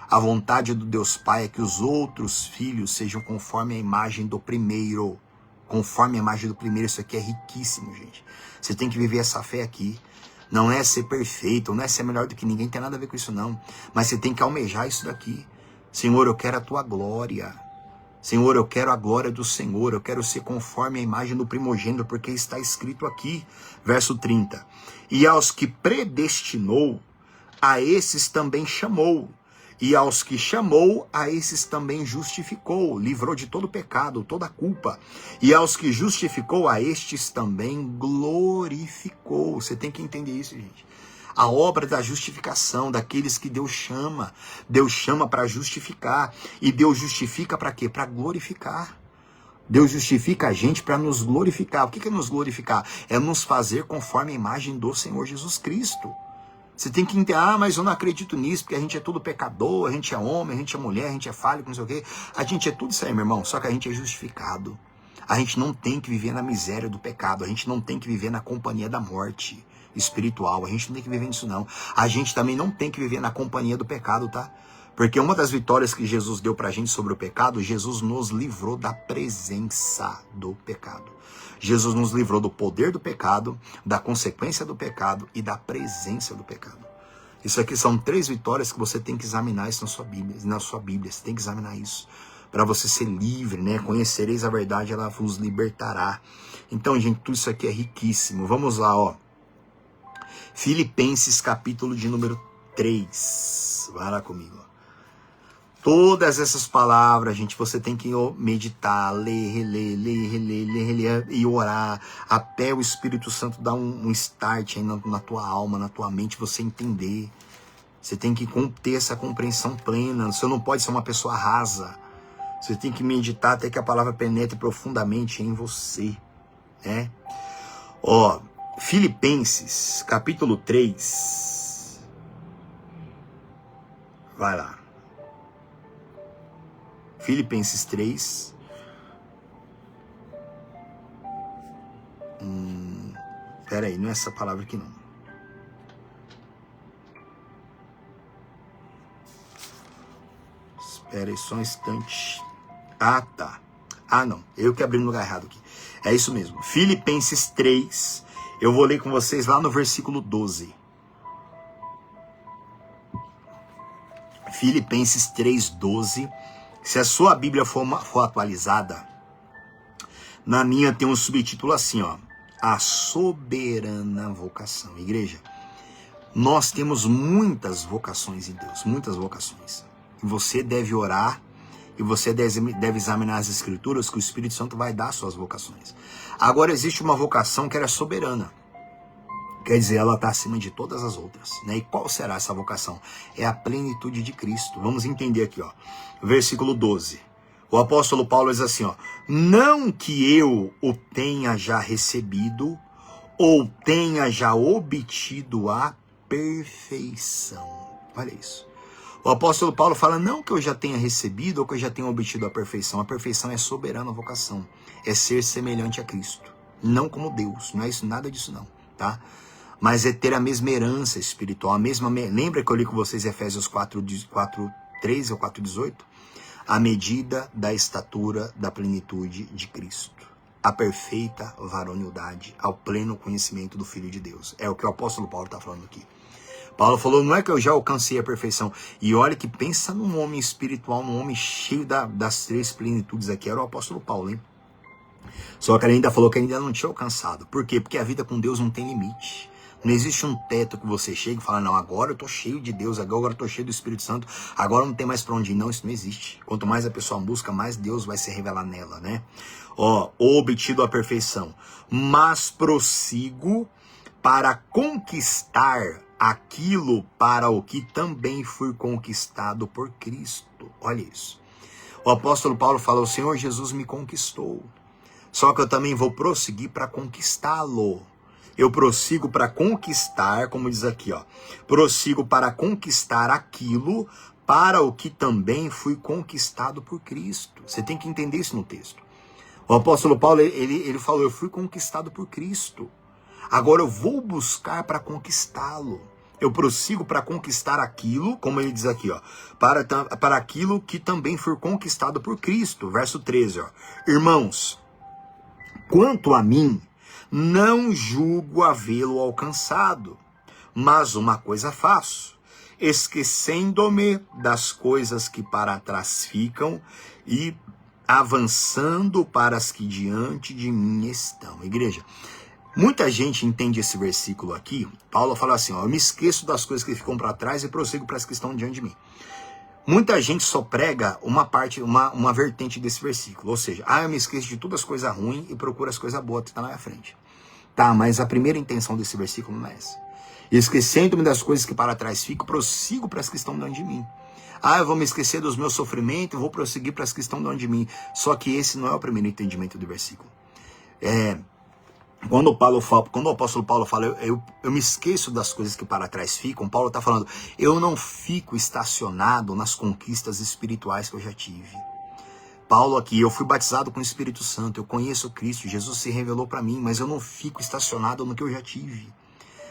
A vontade do Deus Pai é que os outros filhos sejam conforme a imagem do primeiro. Conforme a imagem do primeiro. Isso aqui é riquíssimo, gente. Você tem que viver essa fé aqui. Não é ser perfeito, não é ser melhor do que ninguém, tem nada a ver com isso não. Mas você tem que almejar isso daqui. Senhor, eu quero a tua glória. Senhor, eu quero a glória do Senhor. Eu quero ser conforme a imagem do primogênito, porque está escrito aqui, verso 30. E aos que predestinou, a esses também chamou. E aos que chamou, a esses também justificou, livrou de todo pecado, toda culpa. E aos que justificou, a estes também glorificou. Você tem que entender isso, gente. A obra da justificação, daqueles que Deus chama para justificar. E Deus justifica para quê? Para glorificar. Deus justifica a gente para nos glorificar. O que é nos glorificar? É nos fazer conforme a imagem do Senhor Jesus Cristo. Você tem que entender, mas eu não acredito nisso, porque a gente é tudo pecador, a gente é homem, a gente é mulher, a gente é falho, não sei o quê. A gente é tudo isso aí, meu irmão, só que a gente é justificado. A gente não tem que viver na miséria do pecado, a gente não tem que viver na companhia da morte espiritual, a gente não tem que viver nisso não. A gente também não tem que viver na companhia do pecado, tá? Porque uma das vitórias que Jesus deu pra gente sobre o pecado, Jesus nos livrou da presença do pecado. Jesus nos livrou do poder do pecado, da consequência do pecado e da presença do pecado. Isso aqui são 3 vitórias que você tem que examinar isso na sua Bíblia. Você tem que examinar isso para você ser livre, né? Conhecereis a verdade, ela vos libertará. Então, gente, tudo isso aqui é riquíssimo. Vamos lá, ó. Filipenses, capítulo de número 3. Vai lá comigo. Todas essas palavras, gente, você tem que meditar, ler, reler e orar até o Espírito Santo dar um start aí na tua alma, na tua mente, você entender. Você tem que ter essa compreensão plena. Você não pode ser uma pessoa rasa. Você tem que meditar até que a palavra penetre profundamente em você, né? Ó, Filipenses, capítulo 3. Vai lá. Filipenses 3. Pera aí, não é essa palavra aqui não. Espera aí só um instante. Ah, tá. Ah, não. Eu que abri no lugar errado aqui. É isso mesmo. Filipenses 3. Eu vou ler com vocês lá no versículo 12. Filipenses 3, 12. Se a sua Bíblia for atualizada, na minha tem um subtítulo assim, ó. A soberana vocação. Igreja, nós temos muitas vocações em Deus, muitas vocações. E você deve orar e você deve examinar as Escrituras que o Espírito Santo vai dar suas vocações. Agora existe uma vocação que era soberana. Quer dizer, ela está acima de todas as outras, né? E qual será essa vocação? É a plenitude de Cristo. Vamos entender aqui, ó. Versículo 12. O apóstolo Paulo diz assim, ó. Não que eu o tenha já recebido ou tenha já obtido a perfeição. Olha isso. O apóstolo Paulo fala, não que eu já tenha recebido ou que eu já tenha obtido a perfeição. A perfeição é soberana vocação. É ser semelhante a Cristo. Não como Deus. Não é isso, nada disso não, tá? Mas é ter a mesma herança espiritual, a mesma... Lembra que eu li com vocês Efésios 4:13 ou 4:18? A medida da estatura da plenitude de Cristo. A perfeita varonilidade, ao pleno conhecimento do Filho de Deus. É o que o apóstolo Paulo está falando aqui. Paulo falou, não é que eu já alcancei a perfeição. E olha que pensa num homem espiritual, num homem cheio das 3 plenitudes aqui. Era o apóstolo Paulo, hein? Só que ele ainda falou que ainda não tinha alcançado. Por quê? Porque a vida com Deus não tem limite. Não existe um teto que você chega e fala, não, agora eu tô cheio de Deus, agora eu tô cheio do Espírito Santo, agora não tem mais pra onde ir. Não, isso não existe. Quanto mais a pessoa busca, mais Deus vai se revelar nela, né? Ó, obtido a perfeição. Mas prossigo para conquistar aquilo para o que também fui conquistado por Cristo. Olha isso. O apóstolo Paulo fala, o Senhor Jesus me conquistou. Só que eu também vou prosseguir para conquistá-lo. Eu prossigo para conquistar, como diz aqui, ó. Prossigo para conquistar aquilo para o que também fui conquistado por Cristo. Você tem que entender isso no texto. O apóstolo Paulo, ele falou, eu fui conquistado por Cristo. Agora eu vou buscar para conquistá-lo. Eu prossigo para conquistar aquilo, como ele diz aqui, ó, para aquilo que também foi conquistado por Cristo. Verso 13, ó. Irmãos, quanto a mim, não julgo havê-lo alcançado, mas uma coisa faço, esquecendo-me das coisas que para trás ficam e avançando para as que diante de mim estão. Igreja, muita gente entende esse versículo aqui. Paulo fala assim, ó, eu me esqueço das coisas que ficam para trás e prossigo para as que estão diante de mim. Muita gente só prega uma parte, uma vertente desse versículo. Ou seja, eu me esqueço de todas as coisas ruins e procuro as coisas boas que estão na minha frente. Tá, mas a primeira intenção desse versículo não é essa. Esquecendo-me das coisas que para trás fico, prossigo para as que estão diante de mim. Eu vou me esquecer dos meus sofrimentos, vou prosseguir para as que estão diante de mim. Só que esse não é o primeiro entendimento do versículo. Quando o apóstolo Paulo fala, eu me esqueço das coisas que para trás ficam, Paulo está falando, eu não fico estacionado nas conquistas espirituais que eu já tive. Paulo aqui, eu fui batizado com o Espírito Santo, eu conheço Cristo, Jesus se revelou para mim, mas eu não fico estacionado no que eu já tive.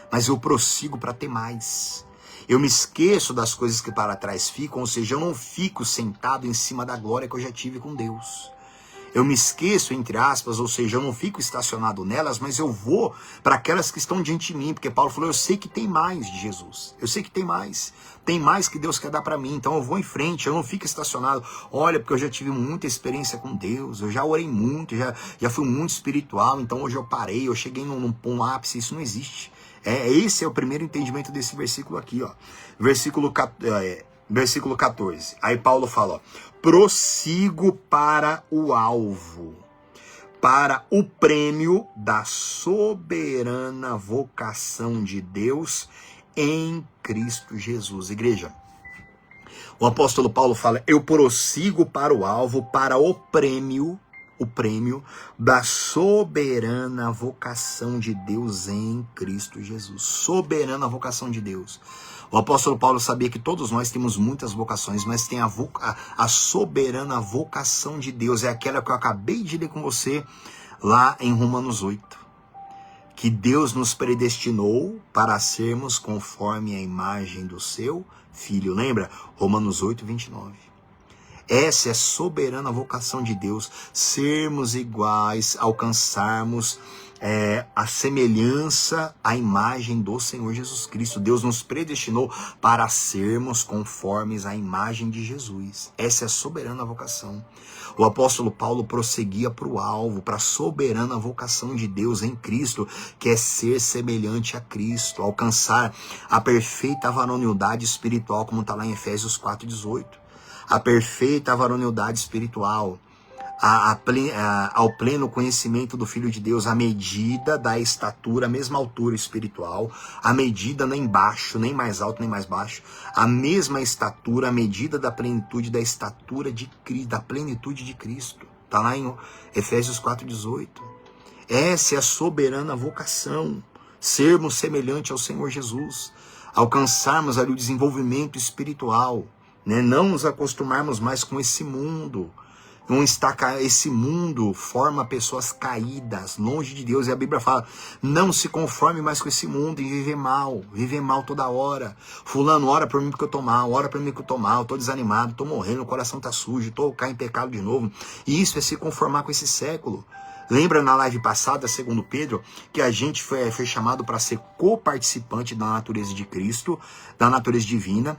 Mas eu prossigo para ter mais. Eu me esqueço das coisas que para trás ficam, ou seja, eu não fico sentado em cima da glória que eu já tive com Deus. Eu me esqueço, entre aspas, ou seja, eu não fico estacionado nelas, mas eu vou para aquelas que estão diante de mim, porque Paulo falou, eu sei que tem mais de Jesus, eu sei que tem mais que Deus quer dar para mim, então eu vou em frente, eu não fico estacionado. Olha, porque eu já tive muita experiência com Deus, eu já orei muito, já fui muito espiritual, então hoje eu parei, eu cheguei num ápice, isso não existe. Esse é o primeiro entendimento desse versículo aqui, ó. Versículo 14. Aí Paulo fala, ó, prossigo para o alvo, para o prêmio da soberana vocação de Deus em Cristo Jesus. Igreja, o apóstolo Paulo fala, eu prossigo para o alvo, para o prêmio da soberana vocação de Deus em Cristo Jesus. Soberana vocação de Deus. O apóstolo Paulo sabia que todos nós temos muitas vocações, mas tem a soberana vocação de Deus. É aquela que eu acabei de ler com você lá em Romanos 8. Que Deus nos predestinou para sermos conforme a imagem do seu Filho. Lembra? Romanos 8, 29. Essa é a soberana vocação de Deus. Sermos iguais, alcançarmos a semelhança, a imagem do Senhor Jesus Cristo. Deus nos predestinou para sermos conformes à imagem de Jesus. Essa é a soberana vocação. O apóstolo Paulo prosseguia para o alvo, para a soberana vocação de Deus em Cristo, que é ser semelhante a Cristo, alcançar a perfeita varonilidade espiritual, como está lá em Efésios 4,18. A perfeita varonilidade espiritual, ao pleno conhecimento do Filho de Deus, a medida da estatura, a mesma altura espiritual, a medida nem baixo, nem mais alto, nem mais baixo, a mesma estatura, a medida da plenitude da estatura de Cristo, da plenitude de Cristo. Está lá em Efésios 4,18. Essa é a soberana vocação, sermos semelhante ao Senhor Jesus, alcançarmos ali o desenvolvimento espiritual, né? Não nos acostumarmos mais com esse mundo. Esse mundo forma pessoas caídas, longe de Deus. E a Bíblia fala, não se conforme mais com esse mundo e viver mal toda hora. Fulano, ora por mim porque eu tô mal, ora por mim porque eu tô mal, tô desanimado, tô morrendo, o coração tá sujo, tô caindo em pecado de novo. E isso é se conformar com esse século. Lembra na live passada, segundo Pedro, que a gente foi chamado para ser coparticipante da natureza de Cristo, da natureza divina.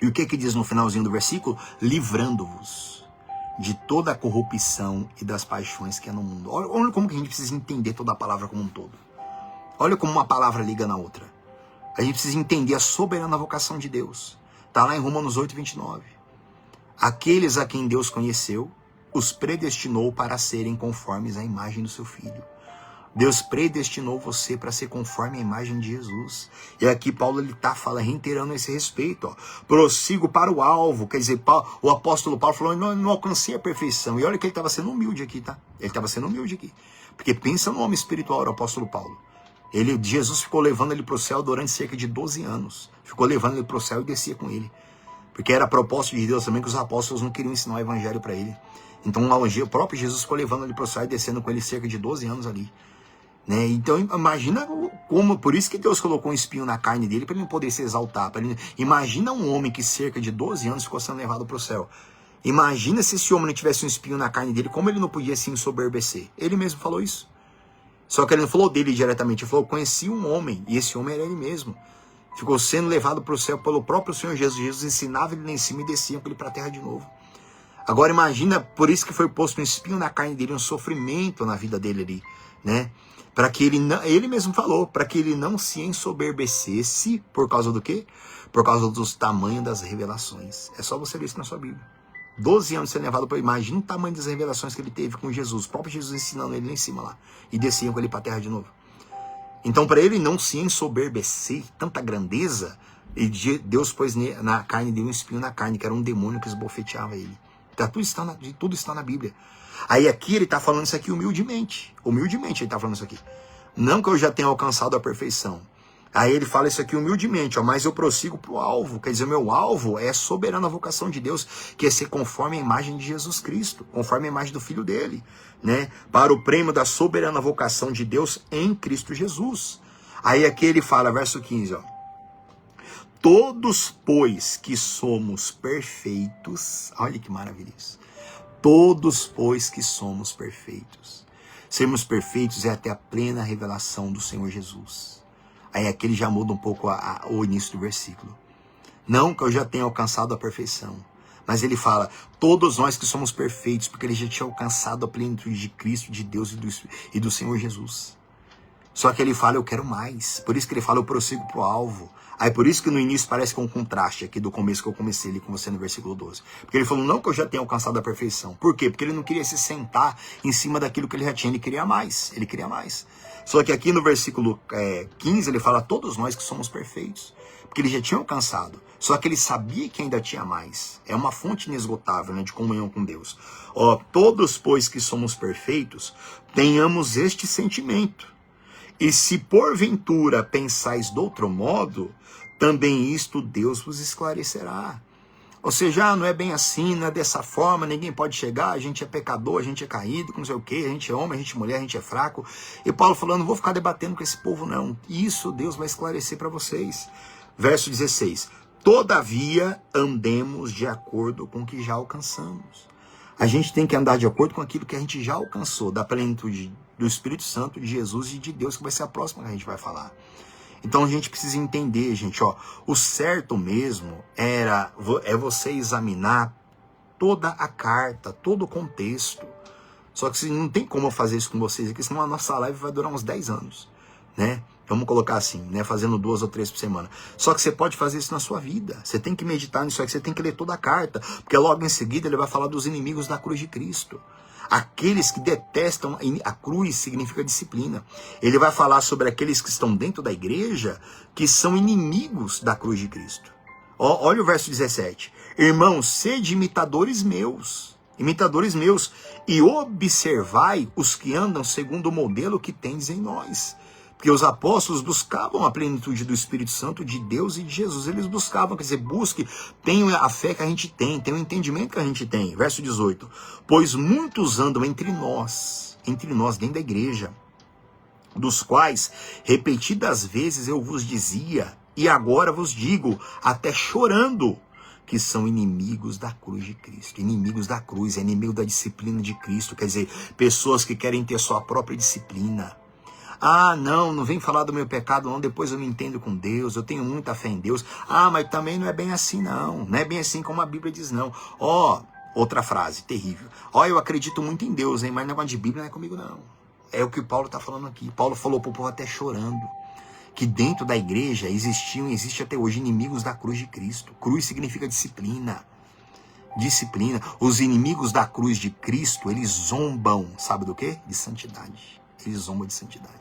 E o que diz no finalzinho do versículo? Livrando-vos de toda a corrupção e das paixões que é no mundo. Olha como que a gente precisa entender toda a palavra como um todo. Olha como uma palavra liga na outra. A gente precisa entender a soberana vocação de Deus. Está lá em Romanos 8, 29. Aqueles a quem Deus conheceu, os predestinou para serem conformes à imagem do seu Filho. Deus predestinou você para ser conforme a imagem de Jesus. E aqui Paulo reiterando esse respeito. Ó. Prossigo para o alvo. Quer dizer, o apóstolo Paulo falou, não alcancei a perfeição. E olha que ele estava sendo humilde aqui, tá? Ele estava sendo humilde aqui. Porque pensa no homem espiritual, o apóstolo Paulo. Jesus ficou levando ele para o céu durante cerca de 12 anos. Ficou levando ele para o céu e descia com ele. Porque era propósito de Deus também que os apóstolos não queriam ensinar o evangelho para ele. Então o próprio Jesus ficou levando ele para o céu e descendo com ele cerca de 12 anos ali. Né? Então imagina como, por isso que Deus colocou um espinho na carne dele, para ele não poder se exaltar. Imagina um homem que cerca de 12 anos ficou sendo levado para o céu. Imagina se esse homem não tivesse um espinho na carne dele, como ele não podia se ensoberbecer. Ele mesmo falou isso. Só que ele não falou dele diretamente, ele falou, conheci um homem, e esse homem era ele mesmo. Ficou sendo levado para o céu pelo próprio Senhor Jesus. Jesus ensinava ele lá em cima e descia com ele para a terra de novo. Agora imagina, por isso que foi posto um espinho na carne dele, um sofrimento na vida dele ali, né? Para que ele mesmo falou, para que ele não se ensoberbecesse, por causa do quê? Por causa dos tamanhos das revelações. É só você ler isso na sua Bíblia. 12 anos sendo levado para imagina o tamanho das revelações que ele teve com Jesus. O próprio Jesus ensinando ele lá em cima lá. E desciam com ele para a terra de novo. Então, para ele não se ensoberbecer, tanta grandeza, Deus pôs na carne dele um espinho na carne, que era um demônio que esbofeteava ele. Tudo está na Bíblia. Aí aqui ele está falando isso aqui humildemente. Humildemente ele está falando isso aqui. Não que eu já tenha alcançado a perfeição. Aí ele fala isso aqui humildemente, ó, mas eu prossigo para o alvo. Quer dizer, meu alvo é a soberana vocação de Deus, que é ser conforme a imagem de Jesus Cristo, conforme a imagem do Filho dele, né? Para o prêmio da soberana vocação de Deus em Cristo Jesus. Aí aqui ele fala, verso 15, ó. Todos, pois, que somos perfeitos, olha que maravilha isso. Todos, pois, que somos perfeitos. Sermos perfeitos é até a plena revelação do Senhor Jesus. Aí aqui ele já muda um pouco o início do versículo. Não que eu já tenha alcançado a perfeição, mas ele fala, todos nós que somos perfeitos, porque ele já tinha alcançado a plenitude de Cristo, de Deus e do Senhor Jesus. Só que ele fala, eu quero mais. Por isso que ele fala, eu prossigo pro alvo. Aí por isso que no início parece que é um contraste aqui do começo que eu comecei ali com você no versículo 12. Porque ele falou, não que eu já tenha alcançado a perfeição. Por quê? Porque ele não queria se sentar em cima daquilo que ele já tinha, ele queria mais. Ele queria mais. Só que aqui no versículo 15 ele fala, todos nós que somos perfeitos. Porque ele já tinha alcançado. Só que ele sabia que ainda tinha mais. É uma fonte inesgotável, né, de comunhão com Deus. Ó, todos, pois, que somos perfeitos, tenhamos este sentimento. E se porventura pensais de outro modo, também isto Deus vos esclarecerá. Ou seja, não é bem assim, não é dessa forma, ninguém pode chegar, a gente é pecador, a gente é caído, não sei o quê, a gente é homem, a gente é mulher, a gente é fraco. E Paulo falando, não vou ficar debatendo com esse povo não. Isso Deus vai esclarecer para vocês. Verso 16. Todavia andemos de acordo com o que já alcançamos. A gente tem que andar de acordo com aquilo que a gente já alcançou, da plenitude do Espírito Santo, de Jesus e de Deus, que vai ser a próxima que a gente vai falar. Então a gente precisa entender, gente, ó, o certo mesmo é você examinar toda a carta, todo o contexto. Só que não tem como eu fazer isso com vocês aqui, senão a nossa live vai durar uns 10 anos, né? Vamos colocar assim, né? Fazendo 2 ou 3 por semana. Só que você pode fazer isso na sua vida. Você tem que meditar nisso aqui, você tem que ler toda a carta. Porque logo em seguida ele vai falar dos inimigos da cruz de Cristo. Aqueles que detestam a cruz significa disciplina. Ele vai falar sobre aqueles que estão dentro da igreja que são inimigos da cruz de Cristo. Olha o verso 17. Irmãos, sede imitadores meus, e observai os que andam segundo o modelo que tendes em nós. Porque os apóstolos buscavam a plenitude do Espírito Santo, de Deus e de Jesus. Eles buscavam, quer dizer, busque, tenham a fé que a gente tem o entendimento que a gente tem. Verso 18. Pois muitos andam entre nós dentro da igreja, dos quais repetidas vezes eu vos dizia, e agora vos digo, até chorando, que são inimigos da cruz de Cristo. Inimigos da cruz, é inimigo da disciplina de Cristo. Quer dizer, pessoas que querem ter sua própria disciplina. Ah, não vem falar do meu pecado não, depois eu me entendo com Deus, eu tenho muita fé em Deus. Ah, mas também não é bem assim não é bem assim como a Bíblia diz não. Outra frase terrível. Eu acredito muito em Deus, hein, mas negócio de Bíblia não é comigo não. É o que Paulo está falando aqui. Paulo falou para o povo até chorando, que dentro da igreja existiam e existe até hoje inimigos da cruz de Cristo. Cruz significa disciplina. Disciplina. Os inimigos da cruz de Cristo, eles zombam, sabe do quê? De santidade. Eles zombam de santidade.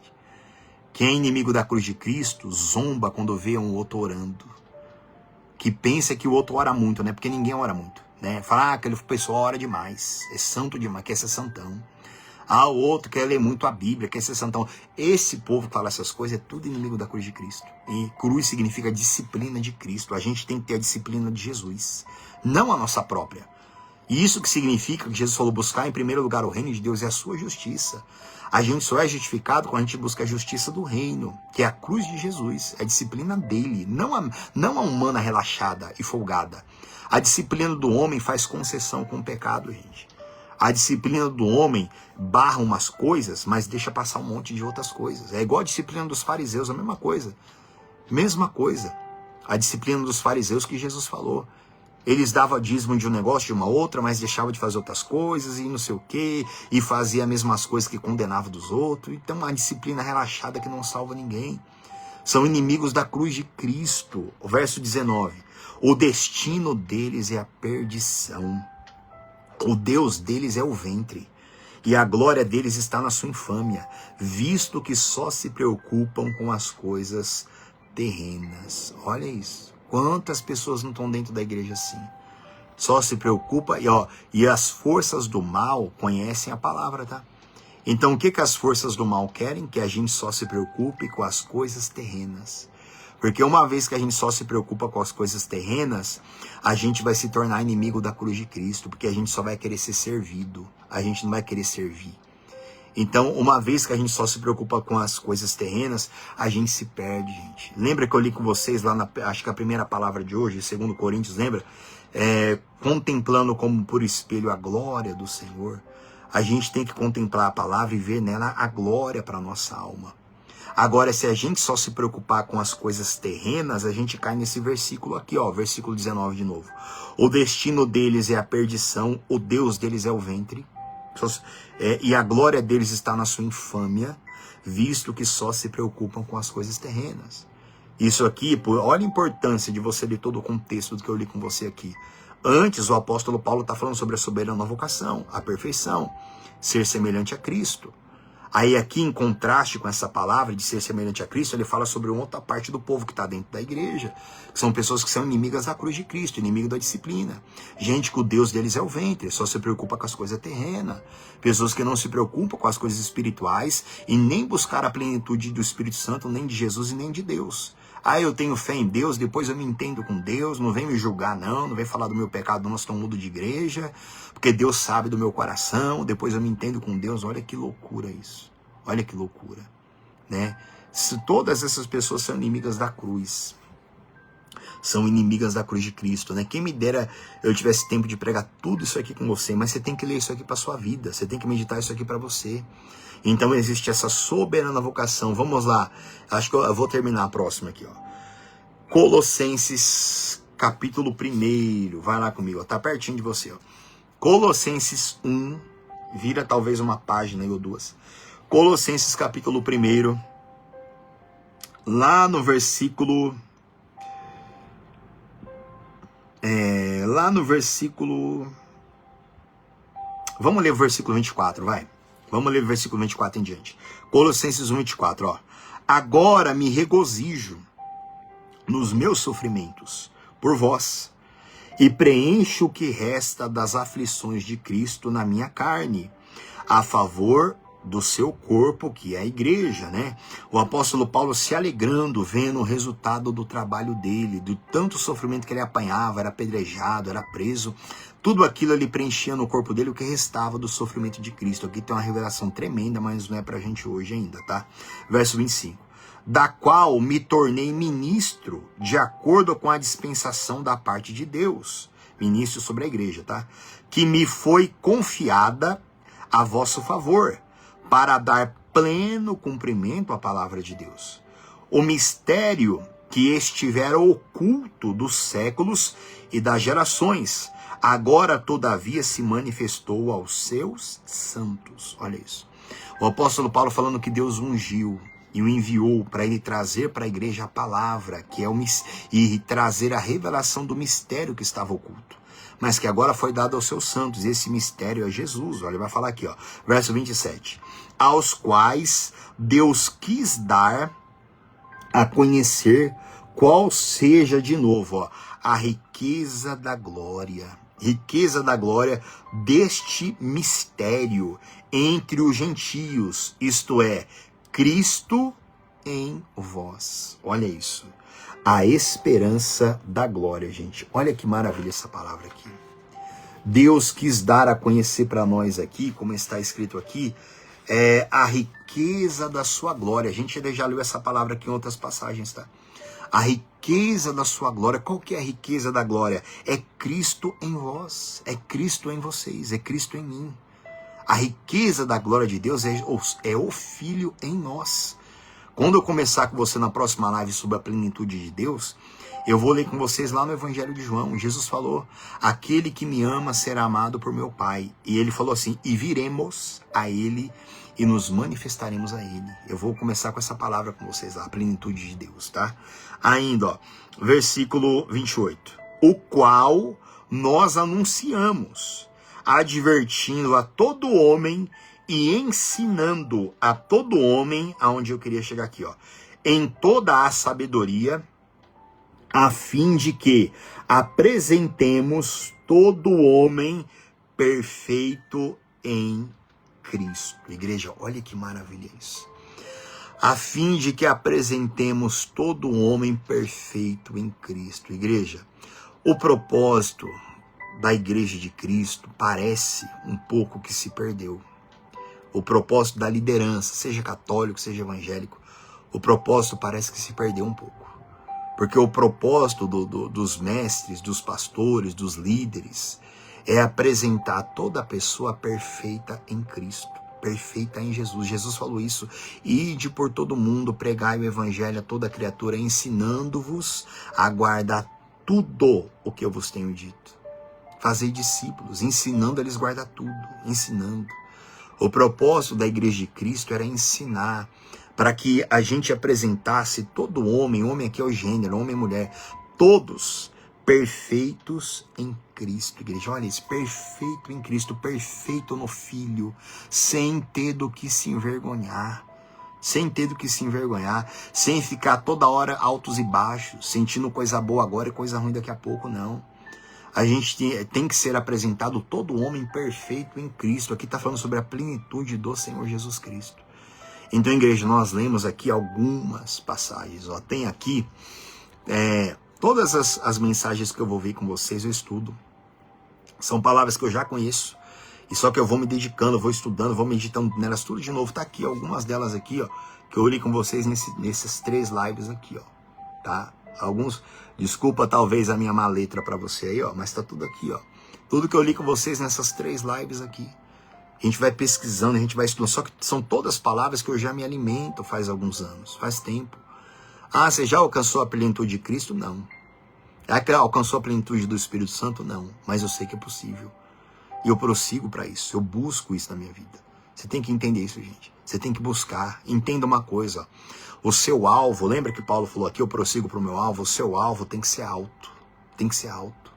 Quem é inimigo da cruz de Cristo zomba quando vê um outro orando. Que pensa que o outro ora muito, né? Porque ninguém ora muito, né? Fala, aquele pessoal ora demais, é santo demais, quer ser santão. O outro quer ler muito a Bíblia, quer ser santão. Esse povo que fala essas coisas é tudo inimigo da cruz de Cristo. E cruz significa disciplina de Cristo. A gente tem que ter a disciplina de Jesus, não a nossa própria. E isso que significa que Jesus falou, buscar em primeiro lugar o reino de Deus e a sua justiça. A gente só é justificado quando a gente busca a justiça do reino, que é a cruz de Jesus, é a disciplina dele, não a humana relaxada e folgada. A disciplina do homem faz concessão com o pecado, gente. A disciplina do homem barra umas coisas, mas deixa passar um monte de outras coisas. É igual a disciplina dos fariseus, a mesma coisa. Mesma coisa. A disciplina dos fariseus que Jesus falou. Eles davam dízimo de um negócio, de uma outra, mas deixavam de fazer outras coisas e não sei o quê, e fazia as mesmas coisas que condenava dos outros. Então, a disciplina relaxada que não salva ninguém. São inimigos da cruz de Cristo. O verso 19. O destino deles é a perdição. O Deus deles é o ventre. E a glória deles está na sua infâmia, visto que só se preocupam com as coisas terrenas. Olha isso. Quantas pessoas não estão dentro da igreja assim? Só se preocupa e as forças do mal conhecem a palavra, tá? Então o que as forças do mal querem? Que a gente só se preocupe com as coisas terrenas. Porque uma vez que a gente só se preocupa com as coisas terrenas, a gente vai se tornar inimigo da cruz de Cristo, porque a gente só vai querer ser servido, a gente não vai querer servir. Então, uma vez que a gente só se preocupa com as coisas terrenas, a gente se perde, gente. Lembra que eu li com vocês lá, acho que a primeira palavra de hoje, 2 Coríntios, lembra? Contemplando como por espelho a glória do Senhor. A gente tem que contemplar a palavra e ver nela a glória para a nossa alma. Agora, se a gente só se preocupar com as coisas terrenas, a gente cai nesse versículo aqui, ó, versículo 19 de novo. O destino deles é a perdição, o Deus deles é o ventre. E a glória deles está na sua infâmia, visto que só se preocupam com as coisas terrenas. Isso aqui, olha a importância de você ler todo o contexto do que eu li com você aqui. Antes, o apóstolo Paulo está falando sobre a soberana vocação, a perfeição, ser semelhante a Cristo. Aí aqui, em contraste com essa palavra de ser semelhante a Cristo, ele fala sobre uma outra parte do povo que está dentro da igreja, que são pessoas que são inimigas da cruz de Cristo, inimigo da disciplina. Gente que o Deus deles é o ventre, só se preocupa com as coisas terrenas. Pessoas que não se preocupam com as coisas espirituais e nem buscar a plenitude do Espírito Santo, nem de Jesus e nem de Deus. Eu tenho fé em Deus, depois eu me entendo com Deus, não vem me julgar não vem falar do meu pecado, nós estamos mudo de igreja, porque Deus sabe do meu coração, depois eu me entendo com Deus. Olha que loucura isso, olha que loucura, né? Se todas essas pessoas são inimigas da cruz, são inimigas da cruz de Cristo, né? Quem me dera eu tivesse tempo de pregar tudo isso aqui com você, mas você tem que ler isso aqui para sua vida, você tem que meditar isso aqui para você. Então existe essa soberana vocação. Vamos lá, acho que eu vou terminar a próxima aqui, ó. Colossenses capítulo 1, vai lá comigo, ó. Tá pertinho de você, ó. Colossenses 1, vira talvez uma página aí ou duas. Colossenses capítulo 1, lá no versículo... Vamos ler o versículo 24, vai. Vamos ler o versículo 24 em diante. Colossenses 1, 24, ó. Agora me regozijo nos meus sofrimentos por vós, e preencho o que resta das aflições de Cristo na minha carne, a favor do seu corpo, que é a igreja, né? O apóstolo Paulo se alegrando, vendo o resultado do trabalho dele, do tanto sofrimento que ele apanhava, era apedrejado, era preso, tudo aquilo ele preenchia no corpo dele o que restava do sofrimento de Cristo. Aqui tem uma revelação tremenda, mas não é pra gente hoje ainda, tá? Verso 25. Da qual me tornei ministro de acordo com a dispensação da parte de Deus. Ministro sobre a igreja, tá? Que me foi confiada a vosso favor, para dar pleno cumprimento à palavra de Deus. O mistério que estivera oculto dos séculos e das gerações, agora todavia se manifestou aos seus santos. Olha isso. O apóstolo Paulo falando que Deus ungiu e o enviou para ele trazer para a igreja a palavra, que é e trazer a revelação do mistério que estava oculto, mas que agora foi dado aos seus santos. E esse mistério é Jesus. Olha, ele vai falar aqui, ó, verso 27. Aos quais Deus quis dar a conhecer qual seja, de novo, ó, a riqueza da glória deste mistério entre os gentios, isto é, Cristo em vós. Olha isso. A esperança da glória, gente. Olha que maravilha essa palavra aqui. Deus quis dar a conhecer para nós aqui, como está escrito aqui, a riqueza da sua glória. A gente já leu essa palavra aqui em outras passagens, tá? A riqueza da sua glória. Qual que é a riqueza da glória? É Cristo em vós, é Cristo em vocês, é Cristo em mim. A riqueza da glória de Deus é o Filho em nós. Quando eu começar com você na próxima live sobre a plenitude de Deus, eu vou ler com vocês lá no Evangelho de João. Jesus falou, aquele que me ama será amado por meu Pai. E ele falou assim, e viremos a ele e nos manifestaremos a ele. Eu vou começar com essa palavra com vocês lá, a plenitude de Deus, tá? Ainda, ó, versículo 28. O qual nós anunciamos, advertindo a todo homem e ensinando a todo homem, aonde eu queria chegar aqui, ó, em toda a sabedoria, a fim de que apresentemos todo homem perfeito em Cristo. Igreja, olha que maravilha isso. A fim de que apresentemos todo homem perfeito em Cristo. Igreja, o propósito da igreja de Cristo parece um pouco que se perdeu. o propósito da liderança, seja católico, seja evangélico, o propósito parece que se perdeu um pouco. Porque o propósito dos mestres, dos pastores, dos líderes, é apresentar toda a pessoa perfeita em Cristo, perfeita em Jesus. Jesus falou isso: ide por todo mundo, pregai o evangelho a toda criatura, ensinando-vos a guardar tudo o que eu vos tenho dito. Fazer discípulos, ensinando eles a guardar tudo, ensinando. O propósito da Igreja de Cristo era ensinar, para que a gente apresentasse todo homem aqui é o gênero, homem e mulher, todos perfeitos em Cristo, igreja. Olha isso, perfeito em Cristo, perfeito no Filho, sem ter do que se envergonhar. Sem ter do que se envergonhar, sem ficar toda hora altos e baixos, sentindo coisa boa agora e coisa ruim daqui a pouco, não. A gente tem que ser apresentado todo homem perfeito em Cristo. Aqui está falando sobre a plenitude do Senhor Jesus Cristo. Então, igreja, nós lemos aqui algumas passagens. Ó. Tem aqui todas as mensagens que eu vou ver com vocês, eu estudo. São palavras que eu já conheço. E só que eu vou me dedicando, eu vou estudando, vou meditando nelas tudo de novo. Tá aqui, algumas delas aqui, ó, que eu li com vocês nesses 3 lives aqui, ó. Tá? Alguns, desculpa talvez a minha má letra para você aí, ó, mas tá tudo aqui, ó. Tudo que eu li com vocês nessas 3 lives aqui. A gente vai pesquisando, a gente vai estudando, só que são todas palavras que eu já me alimento faz alguns anos, faz tempo. Ah, você já alcançou a plenitude de Cristo? Não. Alcançou a plenitude do Espírito Santo? Não. Mas eu sei que é possível. E eu prossigo para isso, eu busco isso na minha vida. Você tem que entender isso, gente. Você tem que buscar. Entenda uma coisa. O seu alvo, lembra que Paulo falou aqui, eu prossigo para o meu alvo? O seu alvo tem que ser alto. Tem que ser alto.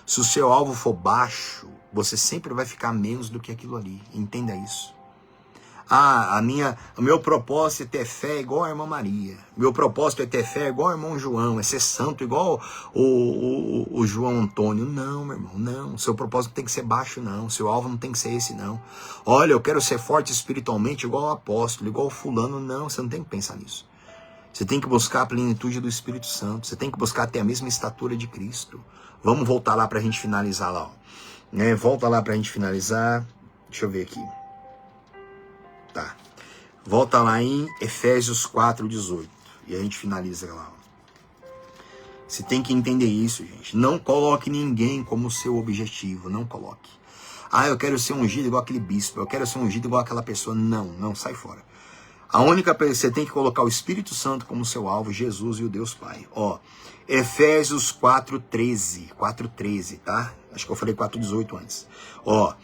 Se o seu alvo for baixo, você sempre vai ficar menos do que aquilo ali. Entenda isso. Ah, o meu propósito é ter fé igual a irmã Maria. Meu propósito é ter fé igual ao irmão João. É ser santo igual o João Antônio. Não, meu irmão, não. Seu propósito tem que ser baixo, não. Seu alvo não tem que ser esse, não. Olha, eu quero ser forte espiritualmente igual ao apóstolo, igual ao fulano. Não, você não tem que pensar nisso. Você tem que buscar a plenitude do Espírito Santo. Você tem que buscar ter a mesma estatura de Cristo. Vamos voltar lá para a gente finalizar lá. Ó. Volta lá para a gente finalizar. Deixa eu ver aqui. Tá. Volta lá em Efésios 4:18. E a gente finaliza lá. Ó. Você tem que entender isso, gente. Não coloque ninguém como seu objetivo. Não coloque. Ah, eu quero ser ungido igual aquele bispo. Eu quero ser ungido igual aquela pessoa. Não, sai fora. A única coisa, você tem que colocar o Espírito Santo como seu alvo, Jesus e o Deus Pai. Ó, Efésios 4:13, tá? Acho que eu falei 4:18 antes. Ó,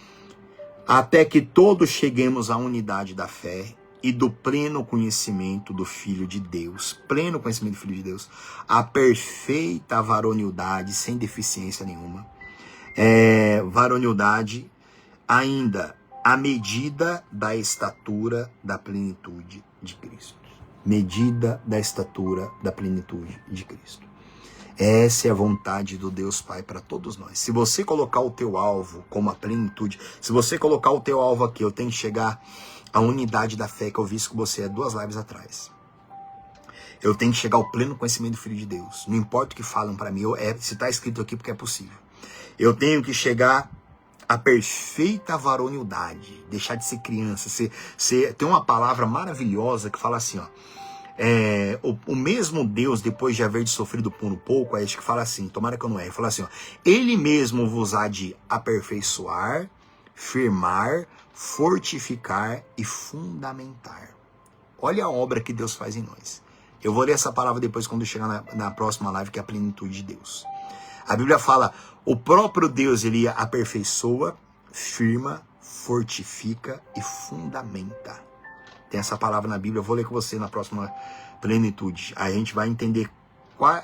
até que todos cheguemos à unidade da fé e do pleno conhecimento do Filho de Deus, pleno conhecimento do Filho de Deus, a perfeita varonilidade, sem deficiência nenhuma, varonilidade ainda, a medida da estatura da plenitude de Cristo. Medida da estatura da plenitude de Cristo. Essa é a vontade do Deus Pai para todos nós. Se você colocar o teu alvo como a plenitude, se você colocar o teu alvo aqui, eu tenho que chegar à unidade da fé que eu vi isso com você 2 lives atrás. Eu tenho que chegar ao pleno conhecimento do Filho de Deus. Não importa o que falam para mim, se está escrito aqui porque é possível. Eu tenho que chegar à perfeita varonilidade, deixar de ser criança. Tem uma palavra maravilhosa que fala assim, ó. O mesmo Deus, depois de haver sofrido por um pouco, acho que fala assim, tomara que eu não erre, fala assim, ó, ele mesmo vos há de aperfeiçoar, firmar, fortificar e fundamentar. Olha a obra que Deus faz em nós. Eu vou ler essa palavra depois quando chegar na próxima live, que é a plenitude de Deus. A Bíblia fala, o próprio Deus, ele aperfeiçoa, firma, fortifica e fundamenta. Tem essa palavra na Bíblia, eu vou ler com você na próxima plenitude. Aí a gente vai entender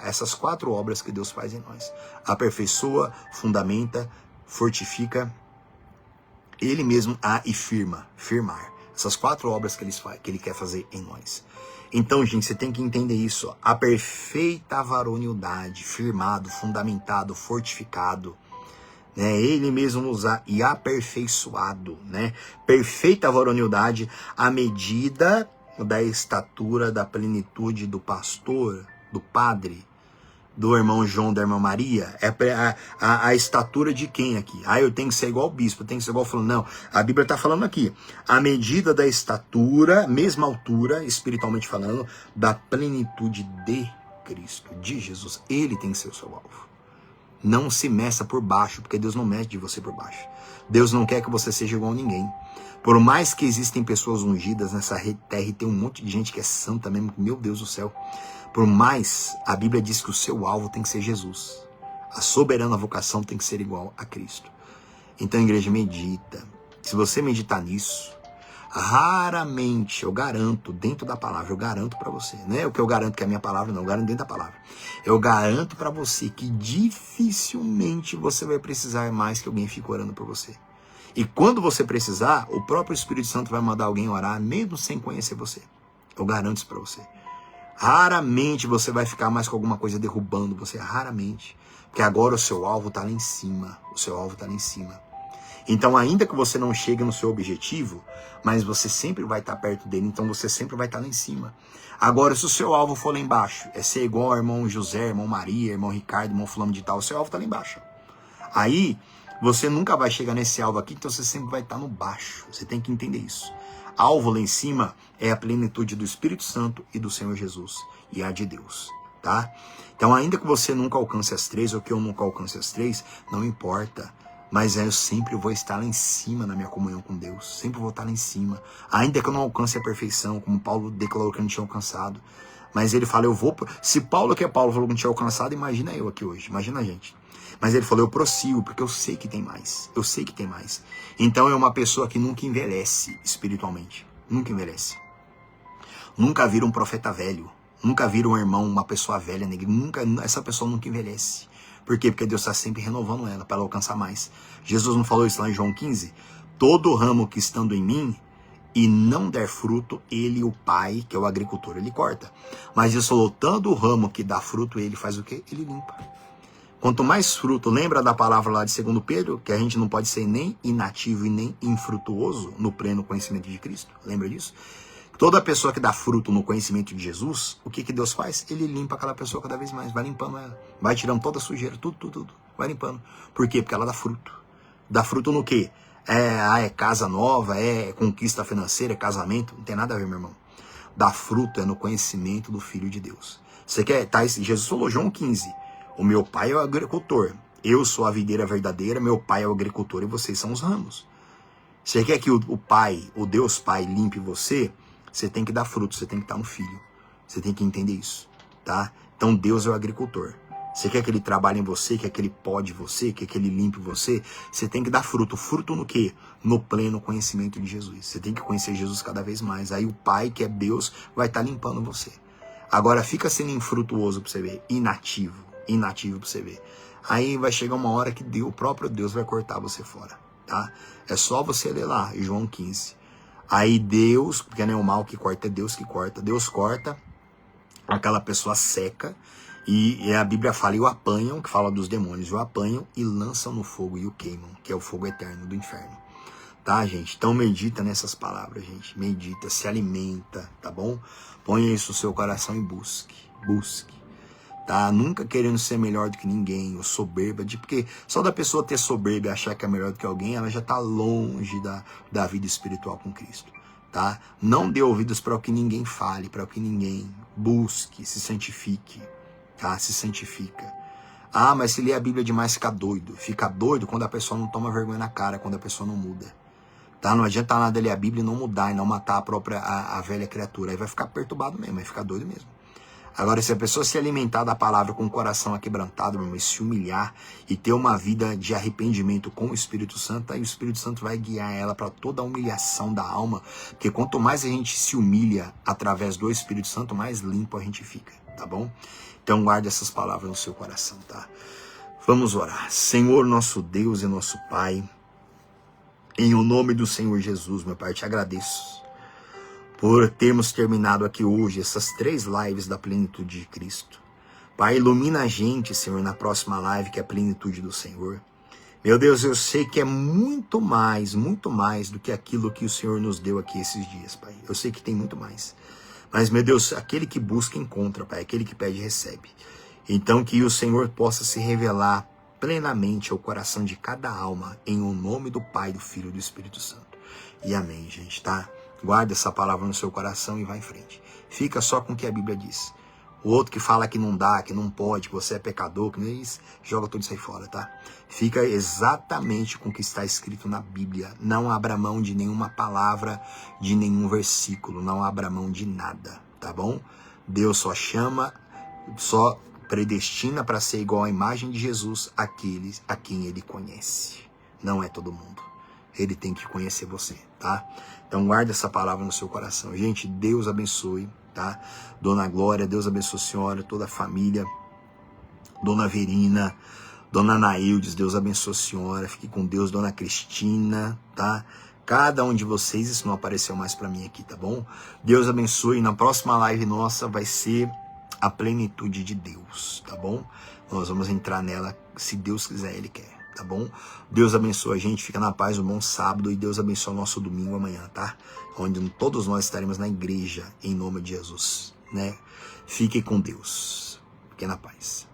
essas 4 obras que Deus faz em nós. Aperfeiçoa, fundamenta, fortifica, ele mesmo e firmar. Essas 4 obras que ele quer fazer em nós. Então, gente, você tem que entender isso. Ó. A perfeita varonilidade, firmado, fundamentado, fortificado. Ele mesmo nos há e aperfeiçoado, né? Perfeita varonilidade, à medida da estatura, da plenitude do pastor, do padre, do irmão João, da irmã Maria, é a estatura de quem aqui? Eu tenho que ser igual o bispo, eu tenho que ser igual falando. Não, a Bíblia está falando aqui, a medida da estatura, mesma altura, espiritualmente falando, da plenitude de Cristo, de Jesus. Ele tem que ser o seu alvo. Não se meça por baixo, porque Deus não mede de você por baixo. Deus não quer que você seja igual a ninguém. Por mais que existem pessoas ungidas nessa terra e tem um monte de gente que é santa mesmo, meu Deus do céu. Por mais, a Bíblia diz que o seu alvo tem que ser Jesus. A soberana vocação tem que ser igual a Cristo. Então, igreja, medita. Se você meditar nisso, raramente, eu garanto, dentro da palavra, eu garanto para você. Não é o que eu garanto que é a minha palavra, não. Eu garanto dentro da palavra. Eu garanto para você que dificilmente você vai precisar mais que alguém fique orando por você. E quando você precisar, o próprio Espírito Santo vai mandar alguém orar, mesmo sem conhecer você. Eu garanto isso para você. Raramente você vai ficar mais com alguma coisa derrubando você, raramente. Porque agora o seu alvo está lá em cima. O seu alvo está lá em cima. Então, ainda que você não chegue no seu objetivo, mas você sempre vai estar perto dele, então você sempre vai estar lá em cima. Agora, se o seu alvo for lá embaixo, é ser igual ao irmão José, irmão Maria, irmão Ricardo, irmão fulano de tal, o seu alvo está lá embaixo. Aí, você nunca vai chegar nesse alvo aqui, então você sempre vai estar no baixo. Você tem que entender isso. Alvo lá em cima é a plenitude do Espírito Santo e do Senhor Jesus, e a de Deus, tá? Então, ainda que você nunca alcance as três, ou que eu nunca alcance as três, não importa. Mas eu sempre vou estar lá em cima na minha comunhão com Deus. Sempre vou estar lá em cima. Ainda que eu não alcance a perfeição, como Paulo declarou que não tinha alcançado. Mas ele fala, eu vou... Se Paulo, que é Paulo, falou que não tinha alcançado, imagina eu aqui hoje. Imagina a gente. Mas ele falou, eu prossigo, porque eu sei que tem mais. Eu sei que tem mais. Então é uma pessoa que nunca envelhece espiritualmente. Nunca envelhece. Nunca vira um profeta velho. Nunca vira um irmão, uma pessoa velha. Essa pessoa nunca envelhece. Por quê? Porque Deus está sempre renovando ela, para ela alcançar mais. Jesus não falou isso lá em João 15? Todo ramo que estando em mim e não der fruto, ele, o Pai, que é o agricultor, ele corta. Mas Jesus falou, todo ramo que dá fruto, ele faz o quê? Ele limpa. Quanto mais fruto, lembra da palavra lá de 2 Pedro, que a gente não pode ser nem inativo e nem infrutuoso no pleno conhecimento de Cristo? Lembra disso? Toda pessoa que dá fruto no conhecimento de Jesus, o que Deus faz? Ele limpa aquela pessoa cada vez mais, vai limpando ela, vai tirando toda a sujeira, tudo, vai limpando. Por quê? Porque ela dá fruto. Dá fruto no quê? É casa nova, é conquista financeira, é casamento, não tem nada a ver, meu irmão. Dá fruto é no conhecimento do Filho de Deus. Você quer? Tá, Jesus falou, João 15, o meu pai é o agricultor, eu sou a videira verdadeira, meu pai é o agricultor e vocês são os ramos. Você quer que o Pai, o Deus Pai, limpe você? Você tem que dar fruto, você tem que estar no Filho. Você tem que entender isso, tá? Então Deus é o agricultor. Você quer que ele trabalhe em você, quer que ele pode você, quer que ele limpe você? Você tem que dar fruto. Fruto no quê? No pleno conhecimento de Jesus. Você tem que conhecer Jesus cada vez mais. Aí o Pai, que é Deus, vai estar limpando você. Agora fica sendo infrutuoso para você ver, inativo para você ver. Aí vai chegar uma hora que o próprio Deus vai cortar você fora, tá? É só você ler lá, João 15. Aí Deus, porque não é o mal que corta, é Deus que corta. Deus corta, aquela pessoa seca, e a Bíblia fala, e o apanham, que fala dos demônios, o apanham e lançam no fogo e o queimam, que é o fogo eterno do inferno. Tá, gente? Então medita nessas palavras, gente. Medita, se alimenta, tá bom? Ponha isso no seu coração e busque. Tá? Nunca querendo ser melhor do que ninguém, ou soberba, porque só da pessoa ter soberba e achar que é melhor do que alguém, ela já está longe da vida espiritual com Cristo, tá? Não dê ouvidos para o que ninguém fale, para o que ninguém busque, se santifique, tá? Se santifica. Mas se ler a Bíblia demais fica doido quando a pessoa não toma vergonha na cara, quando a pessoa não muda. Tá? Não adianta nada ler a Bíblia e não mudar, e não matar a velha criatura, aí vai ficar perturbado mesmo, vai ficar doido mesmo. Agora, se a pessoa se alimentar da palavra com o coração aquebrantado, meu irmão, e se humilhar e ter uma vida de arrependimento com o Espírito Santo, aí o Espírito Santo vai guiar ela para toda a humilhação da alma, porque quanto mais a gente se humilha através do Espírito Santo, mais limpo a gente fica, tá bom? Então guarde essas palavras no seu coração, tá? Vamos orar. Senhor, nosso Deus e nosso Pai, em o nome do Senhor Jesus, meu Pai, te agradeço por termos terminado aqui hoje essas 3 lives da plenitude de Cristo. Pai, ilumina a gente, Senhor, na próxima live, que é a plenitude do Senhor. Meu Deus, eu sei que é muito mais do que aquilo que o Senhor nos deu aqui esses dias, Pai. Eu sei que tem muito mais. Mas, meu Deus, aquele que busca, encontra, Pai. Aquele que pede, recebe. Então que o Senhor possa se revelar plenamente ao coração de cada alma, em o nome do Pai, do Filho e do Espírito Santo. E amém, gente, tá? Guarda essa palavra no seu coração e vai em frente. Fica só com o que a Bíblia diz. O outro que fala que não dá, que não pode, que você é pecador, que não é isso, joga tudo isso aí fora, tá? Fica exatamente com o que está escrito na Bíblia. Não abra mão de nenhuma palavra, de nenhum versículo, não abra mão de nada, tá bom? Deus só chama, só predestina para ser igual à imagem de Jesus aqueles a quem ele conhece. Não é todo mundo. Ele tem que conhecer você, tá? Então guarda essa palavra no seu coração. Gente, Deus abençoe, tá? Dona Glória, Deus abençoe a senhora, toda a família. Dona Verina, Dona Naildes, Deus abençoe a senhora. Fique com Deus, Dona Cristina, tá? Cada um de vocês, isso não apareceu mais para mim aqui, tá bom? Deus abençoe. Na próxima live nossa vai ser a plenitude de Deus, tá bom? Nós vamos entrar nela, se Deus quiser, Ele quer, tá bom? Deus abençoe a gente, fica na paz, um bom sábado, e Deus abençoe o nosso domingo amanhã, tá? Onde todos nós estaremos na igreja, em nome de Jesus, né? Fique com Deus, fique na paz.